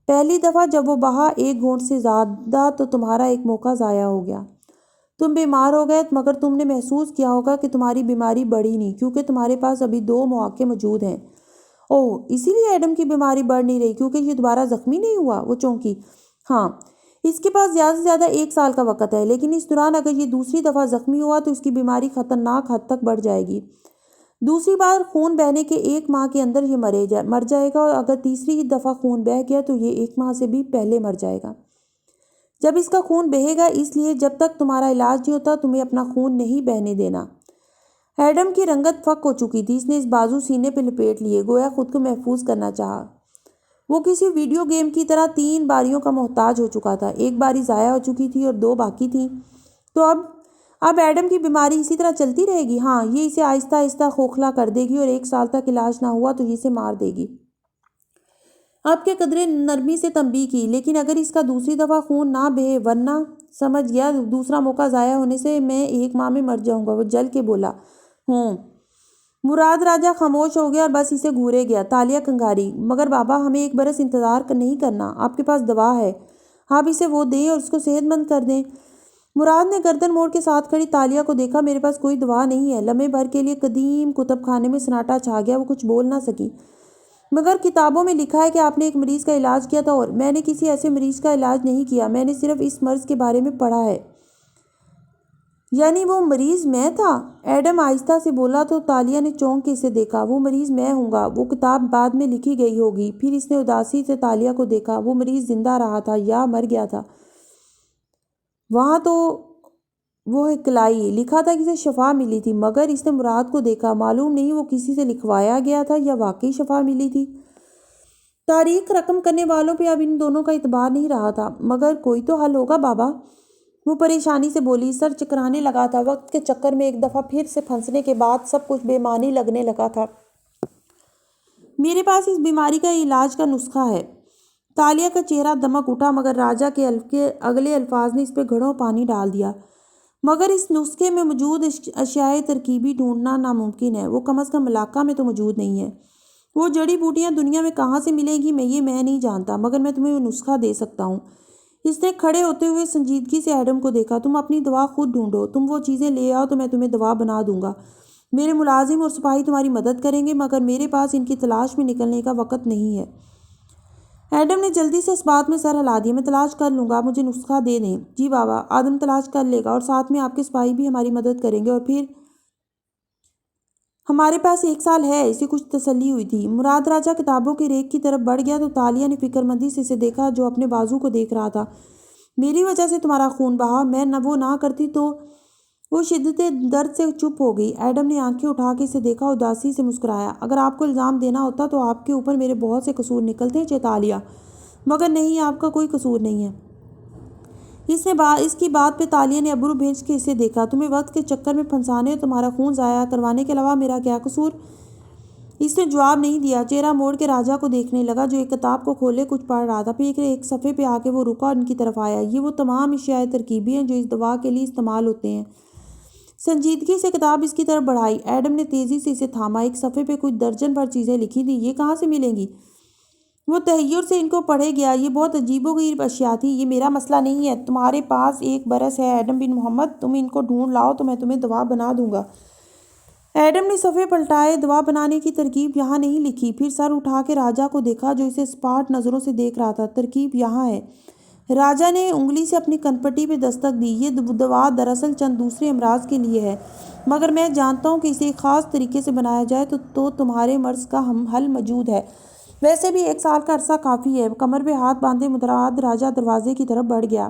پہلی دفعہ جب وہ بہا ایک گھونٹ سے زیادہ تو تمہارا ایک موقع ضائع ہو گیا۔ تم بیمار ہو گئے، مگر تم نے محسوس کیا ہوگا کہ تمہاری بیماری بڑھی نہیں، کیونکہ تمہارے پاس ابھی 2 مواقع موجود ہیں۔ اوہ، اسی لیے ایڈم کی بیماری بڑھ نہیں رہی، کیونکہ یہ دوبارہ زخمی نہیں ہوا؟ وہ چونکی۔ ہاں، اس کے پاس زیادہ سے زیادہ 1 سال کا وقت ہے، لیکن اس دوران اگر یہ دوسری دفعہ زخمی ہوا تو اس کی بیماری خطرناک حد تک بڑھ جائے گی۔ دوسری بار خون بہنے کے 1 ماہ کے اندر یہ مر جائے گا، اور اگر تیسری دفعہ خون بہہ گیا تو یہ 1 ماہ سے بھی پہلے مر جائے گا۔ جب اس کا خون بہے گا، اس لیے جب تک تمہارا علاج نہیں ہوتا تمہیں اپنا خون نہیں بہنے دینا۔ ایڈم کی رنگت فک ہو چکی تھی۔ اس نے اس بازو سینے پہ لپیٹ لیے، گویا خود کو محفوظ کرنا چاہا۔ وہ کسی ویڈیو گیم کی طرح 3 باریوں کا محتاج ہو چکا تھا۔ 1 باری ضائع ہو چکی تھی اور 2 باقی تھیں۔ تو اب ایڈم کی بیماری اسی طرح چلتی رہے گی؟ ہاں، یہ اسے آہستہ آہستہ کھوکھلا کر دے گی، اور 1 سال تک علاج نہ ہوا تو یہ اسے مار دے گی۔ اب کے قدرے نرمی سے تنبیہ کی، لیکن اگر اس کا دوسری دفعہ خون نہ بہے، ورنہ سمجھ گیا دوسرا موقع ضائع ہونے سے میں 1 ماہ میں مر جاؤں گا۔ وہ جل کے بولا۔ مراد راجہ خاموش ہو گیا اور بس اسے گھورے گیا۔ تالیہ کنگاری، مگر بابا ہمیں ایک برس انتظار نہیں کرنا، آپ کے پاس دوا ہے، آپ اسے وہ دیں اور اس کو صحت مند کر دیں۔ مراد نے گردن موڑ کے ساتھ کھڑی تالیہ کو دیکھا۔ میرے پاس کوئی دوا نہیں ہے۔ لمحے بھر کے لیے قدیم کتب خانے میں سناٹا چھا گیا، وہ کچھ بول نہ سکی۔ مگر کتابوں میں لکھا ہے کہ آپ نے ایک مریض کا علاج کیا تھا، اور میں نے کسی ایسے مریض کا علاج نہیں کیا، میں نے صرف اس مرض کے بارے میں پڑھا ہے۔ یعنی وہ مریض میں تھا؟ ایڈم آہستہ سے بولا تو تالیہ نے چونک کے اسے دیکھا۔ وہ مریض میں ہوں گا، وہ کتاب بعد میں لکھی گئی ہوگی۔ پھر اس نے اداسی سے تالیہ کو دیکھا۔ وہ مریض زندہ رہا تھا یا مر گیا تھا؟ وہاں تو وہ اکلائی لکھا تھا کہ اسے شفا ملی تھی، مگر اس نے مراد کو دیکھا۔ معلوم نہیں وہ کسی سے لکھوایا گیا تھا یا واقعی شفا ملی تھی۔ تاریخ رقم کرنے والوں پہ اب ان دونوں کا اعتبار نہیں رہا تھا۔ مگر کوئی تو حل ہوگا بابا، وہ پریشانی سے بولی۔ سر چکرانے لگا تھا۔ وقت کے چکر میں ایک دفعہ پھر سے پھنسنے کے بعد سب کچھ بے معنی لگنے لگا تھا۔ میرے پاس اس بیماری کا علاج کا نسخہ ہے۔ تالیہ کا چہرہ دمک اٹھا، مگر راجہ کے اگلے الفاظ نے اس پہ گھڑوں پانی ڈال دیا۔ مگر اس نسخے میں موجود اشیاء ترکیبی ڈھونڈنا ناممکن ہے، وہ کم از کم علاقہ میں تو موجود نہیں ہے۔ وہ جڑی بوٹیاں دنیا میں کہاں سے ملیں گی میں نہیں جانتا، مگر میں تمہیں وہ نسخہ دے سکتا ہوں۔ اس نے کھڑے ہوتے ہوئے سنجیدگی سے ایڈم کو دیکھا۔ تم اپنی دوا خود ڈھونڈو، تم وہ چیزیں لے آؤ تو میں تمہیں دوا بنا دوں گا۔ میرے ملازم اور سپاہی تمہاری مدد کریں گے، مگر میرے پاس ان کی تلاش میں نکلنے کا وقت نہیں ہے۔ ایڈم نے جلدی سے اس بات میں سر ہلا دیا۔ میں تلاش کر لوں گا، آپ مجھے نسخہ دے دیں۔ جی بابا، آدم تلاش کر لے گا، اور ساتھ میں آپ کے سپاہی بھی ہماری مدد کریں گے، اور پھر ہمارے پاس 1 سال ہے۔ اسے کچھ تسلی ہوئی تھی۔ مراد راجہ کتابوں کے ریک کی طرف بڑھ گیا تو تالیہ نے فکر مندی سے اسے دیکھا، جو اپنے بازو کو دیکھ رہا تھا۔ میری وجہ سے تمہارا خون بہا، میں وہ نہ کرتی تو۔ وہ شدت درد سے چپ ہو گئی۔ ایڈم نے آنکھیں اٹھا کے اسے دیکھا، اداسی سے مسکرایا۔ اگر آپ کو الزام دینا ہوتا تو آپ کے اوپر میرے بہت سے قصور نکلتے چیتالیہ، مگر نہیں، آپ کا کوئی قصور نہیں ہے۔ اس کی بات پہ تالیہ نے ابرو بھینچ کے اسے دیکھا۔ تمہیں وقت کے چکر میں پھنسانے اور تمہارا خون ضائع کروانے کے علاوہ میرا کیا قصور؟ اس نے جواب نہیں دیا، چہرہ موڑ کے راجہ کو دیکھنے لگا، جو ایک کتاب کو کھولے کچھ پڑھ رہا تھا۔ پھر ایک صفحے پہ آ کے وہ رکا اور ان کی طرف آیا۔ یہ وہ تمام اشیاء ترکیبی ہیں جو اس دوا کے لیے استعمال ہوتے ہیں۔ سنجیدگی سے کتاب اس کی طرف بڑھائی۔ ایڈم نے تیزی سے اسے تھاما۔ ایک صفحے پہ کچھ درجن بھر چیزیں لکھی تھیں۔ یہ کہاں سے ملیں گی؟ وہ تحیر سے ان کو پڑھے گیا۔ یہ بہت عجیب و غریب اشیاء تھی۔ یہ میرا مسئلہ نہیں ہے، تمہارے پاس 1 برس ہے ایڈم بن محمد، تم ان کو ڈھونڈ لاؤ تو میں تمہیں دوا بنا دوں گا۔ ایڈم نے صفحے پلٹائے۔ دوا بنانے کی ترکیب یہاں نہیں لکھی۔ پھر سر اٹھا کے راجہ کو دیکھا، جو اسے سپاٹ نظروں سے دیکھ رہا تھا۔ ترکیب یہاں ہے۔ راجہ نے انگلی سے اپنی کنپٹی پہ دستک دی۔ یہ دوا دراصل چند دوسرے امراض کے لیے ہے، مگر میں جانتا ہوں کہ اسے ایک خاص طریقے سے بنایا جائے تو تمہارے مرض کا حل موجود ہے۔ ویسے بھی 1 سال کا عرصہ کافی ہے۔ کمر پہ ہاتھ باندھے مراد راجہ دروازے کی طرف بڑھ گیا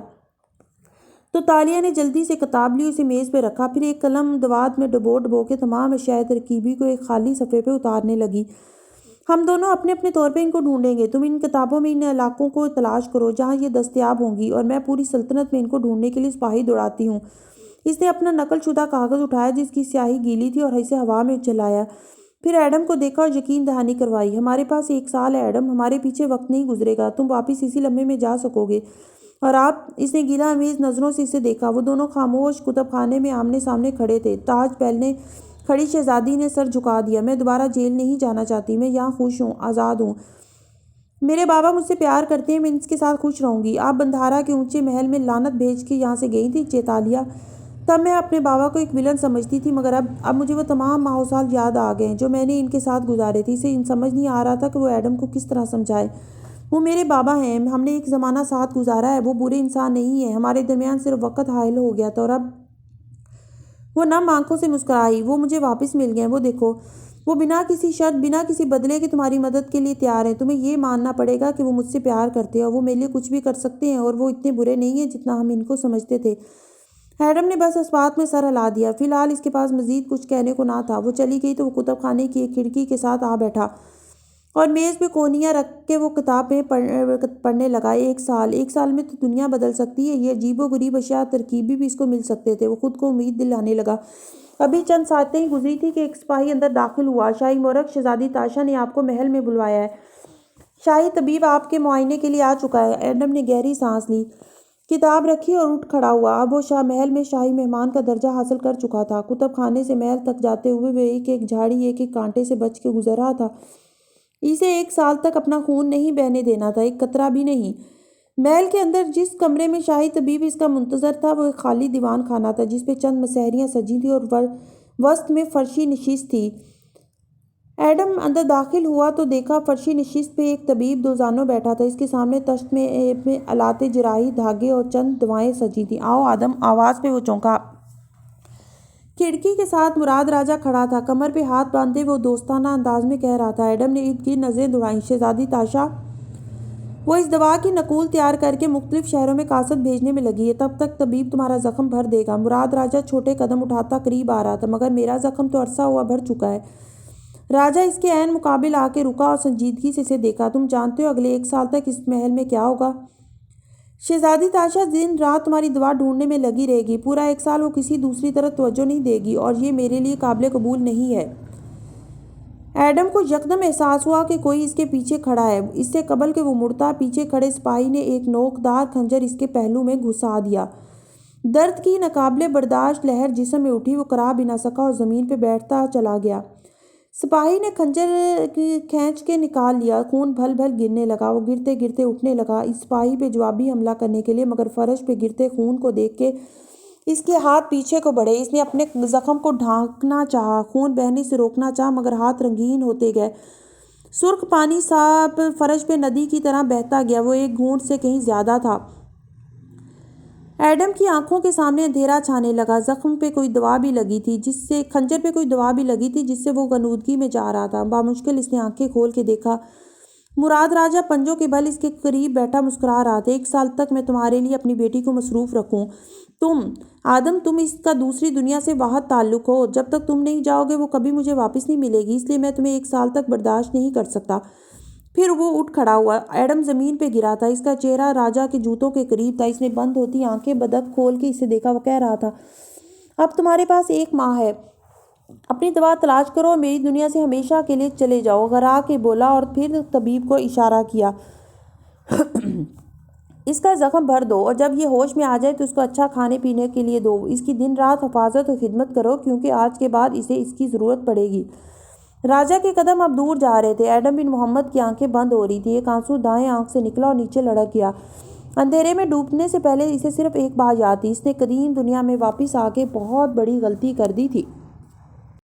تو تالیہ نے جلدی سے کتاب لی، اسے میز پہ رکھا، پھر ایک قلم دوات میں ڈبو کے تمام اشیاء ترکیبی کو ایک خالی صفحے پہ اتارنے لگی۔ ہم دونوں اپنے اپنے طور پہ ان کو ڈھونڈیں گے۔ تم ان کتابوں میں ان علاقوں کو تلاش کرو جہاں یہ دستیاب ہوں گی، اور میں پوری سلطنت میں ان کو ڈھونڈنے کے لیے سپاہی دوڑاتی ہوں۔ اس نے اپنا نقل شدہ کاغذ اٹھایا جس کی سیاہی گیلی تھی اور اسے ہوا میں چلایا۔ پھر ایڈم کو دیکھا اور یقین دہانی کروائی۔ ہمارے پاس 1 سال ہے ایڈم، ہمارے پیچھے وقت نہیں گزرے گا، تم واپس اسی لمحے میں جا سکو گے، اور آپ۔ اس نے گیلا امیز نظروں سے اسے دیکھا۔ وہ دونوں خاموش کتب خانے میں آمنے سامنے کھڑے تھے۔ تاج پہنے کھڑی شہزادی نے سر جھکا دیا۔ میں دوبارہ جیل نہیں جانا چاہتی، میں یہاں خوش ہوں، آزاد ہوں۔ میرے بابا مجھ سے پیار کرتے ہیں، میں ان کے ساتھ خوش رہوں گی۔ آپ بندھارا کے اونچے محل میں لعنت بھیج کے یہاں سے گئی تھی چیتالیہ۔ تب میں اپنے بابا کو ایک ولن سمجھتی تھی، مگر اب مجھے وہ تمام ماہ و سال یاد آ گئے ہیں جو میں نے ان کے ساتھ گزارے تھے۔ اسے سمجھ نہیں آ رہا تھا کہ وہ ایڈم کو کس طرح سمجھائے۔ وہ میرے بابا ہیں، ہم نے ایک زمانہ ساتھ گزارا ہے، وہ برے انسان نہیں ہیں، ہمارے درمیان صرف وقت حائل ہو گیا تھا، اور اب۔ وہ نم آنکھوں سے مسکرائی۔ وہ مجھے واپس مل گئے، وہ دیکھو۔ وہ بنا کسی شرط، بنا کسی بدلے کے تمہاری مدد کے لیے تیار ہیں۔ تمہیں یہ ماننا پڑے گا کہ وہ مجھ سے پیار کرتے ہیں، اور وہ میرے لیے کچھ بھی کر سکتے ہیں، اور وہ اتنے برے نہیں ہیں جتنا ہم ان کو سمجھتے تھے۔ ایڈم نے بس اس بات میں سر ہلا دیا۔ فی الحال اس کے پاس مزید کچھ کہنے کو نہ تھا۔ وہ چلی گئی تو وہ کتب خانے کی ایک کھڑکی کے ساتھ آ بیٹھا، اور میز پہ کونیاں رکھ کے وہ کتابیں پڑھنے لگا۔ 1 سال میں تو دنیا بدل سکتی ہے۔ یہ عجیب و غریب اشیاء ترکیبی بھی اس کو مل سکتے تھے۔ وہ خود کو امید دلانے لگا۔ ابھی چند ساعتیں ہی گزری تھی کہ ایک سپاہی اندر داخل ہوا۔ شاہی مورخ شہزادی تاشا نے آپ کو محل میں بلوایا ہے۔ شاہی طبیب آپ کے معائنے کے لیے آ چکا ہے۔ ایڈم نے گہری سانس لی۔ کتاب رکھی اور اٹھ کھڑا ہوا۔ اب وہ شاہ محل میں شاہی مہمان کا درجہ حاصل کر چکا تھا۔ کتب خانے سے محل تک جاتے ہوئے وہ ایک ایک جھاڑی، ایک ایک کانٹے سے بچ کے گزر رہا تھا۔ اسے 1 سال تک اپنا خون نہیں بہنے دینا تھا، ایک قطرہ بھی نہیں۔ محل کے اندر جس کمرے میں شاہی طبیب اس کا منتظر تھا وہ ایک خالی دیوان خانہ تھا جس پہ چند مسہریاں سجی تھیں اور وسط میں فرشی نشست تھی۔ ایڈم اندر داخل ہوا تو دیکھا فرشی نشست پہ ایک طبیب دوزانوں بیٹھا تھا۔ اس کے سامنے تشت میں آلات جراحی، دھاگے اور چند دوائیں سجی تھیں۔ آؤ آدم، آواز پہ وہ چونکا۔ کھڑکی کے ساتھ مراد راجہ کھڑا تھا، کمر پہ ہاتھ باندھے وہ دوستانہ انداز میں کہہ رہا تھا۔ ایڈم نے ارد گرد نظریں دوڑائیں۔ شہزادی تاشا، وہ اس دوا کی نقول تیار کر کے مختلف شہروں میں کاسد بھیجنے میں لگی ہے، تب تک طبیب تمہارا زخم بھر دے گا۔ مراد راجہ چھوٹے قدم اٹھاتا قریب آ رہا تھا، مگر میرا زخم تو عرصہ ہوا بھر چکا ہے۔ راجہ اس کے عین مقابل آ کے رکا اور سنجیدگی سے اسے دیکھا۔ تم جانتے ہو اگلے 1 سال تک اس محل میں کیا ہوگا؟ شہزادی تاشا دن رات تمہاری دوا ڈھونڈنے میں لگی رہے گی۔ پورا 1 سال وہ کسی دوسری طرف توجہ نہیں دے گی، اور یہ میرے لیے قابل قبول نہیں ہے۔ ایڈم کو یکدم احساس ہوا کہ کوئی اس کے پیچھے کھڑا ہے۔ اس سے قبل کہ وہ مڑتا، پیچھے کھڑے سپاہی نے ایک نوکدار خنجر اس کے پہلو میں گھسا دیا۔ درد کی ناقابل برداشت لہر جسم میں اٹھی، وہ کرا بھی نہ سکا اور زمین پہ بیٹھتا چلا گیا۔ سپاہی نے خنجر کھینچ کے نکال لیا، خون بھل بھل گرنے لگا۔ وہ گرتے گرتے اٹھنے لگا اس سپاہی پہ جوابی حملہ کرنے کے لیے، مگر فرش پہ گرتے خون کو دیکھ کے اس کے ہاتھ پیچھے کو بڑھے۔ اس نے اپنے زخم کو ڈھانکنا چاہا، خون بہنے سے روکنا چاہا، مگر ہاتھ رنگین ہوتے گئے۔ سرخ پانی صاف فرش پہ ندی کی طرح بہتا گیا، وہ ایک گھونٹ سے کہیں زیادہ تھا۔ ایڈم کی آنکھوں کے سامنے اندھیرا چھانے لگا۔ زخم پہ کوئی دوا بھی لگی تھی خنجر پہ کوئی دوا بھی لگی تھی جس سے وہ غنودگی میں جا رہا تھا۔ بامشکل اس نے آنکھیں کھول کے دیکھا۔ مراد راجہ پنجوں کے بل اس کے قریب بیٹھا مسکرا رہا تھا۔ 1 سال تک میں تمہارے لیے اپنی بیٹی کو مصروف رکھوں۔ آدم، تم اس کا دوسری دنیا سے واحد تعلق ہو۔ جب تک تم نہیں جاؤ گے وہ کبھی مجھے واپس نہیں ملے گی، اس لیے میں تمہیں 1 سال تک برداشت نہیں کر سکتا۔ پھر وہ اٹھ کھڑا ہوا۔ ایڈم زمین پہ گرا تھا، اس کا چہرہ راجہ کے جوتوں کے قریب تھا۔ اس نے بند ہوتی آنکھیں بدک کھول کے اسے دیکھا۔ وہ کہہ رہا تھا، اب تمہارے پاس 1 ماہ ہے، اپنی دوا تلاش کرو اور میری دنیا سے ہمیشہ کے لیے چلے جاؤ۔ غرا کے بولا اور پھر طبیب کو اشارہ کیا۔ اس کا زخم بھر دو اور جب یہ ہوش میں آ جائے تو اس کو اچھا کھانے پینے کے لیے دو۔ اس کی دن رات حفاظت و خدمت کرو، کیونکہ آج کے بعد اسے اس کی ضرورت پڑے گی۔ راجہ کے قدم اب دور جا رہے تھے۔ ایڈم بن محمد کی آنکھیں بند ہو رہی تھیں، ایک آنسو دائیں آنکھ سے نکلا اور نیچے لڑک گیا۔ اندھیرے میں ڈوبنے سے پہلے اسے صرف ایک بات یاد تھی، اس نے قدیم دنیا میں واپس آ کے بہت بڑی غلطی کر دی تھی۔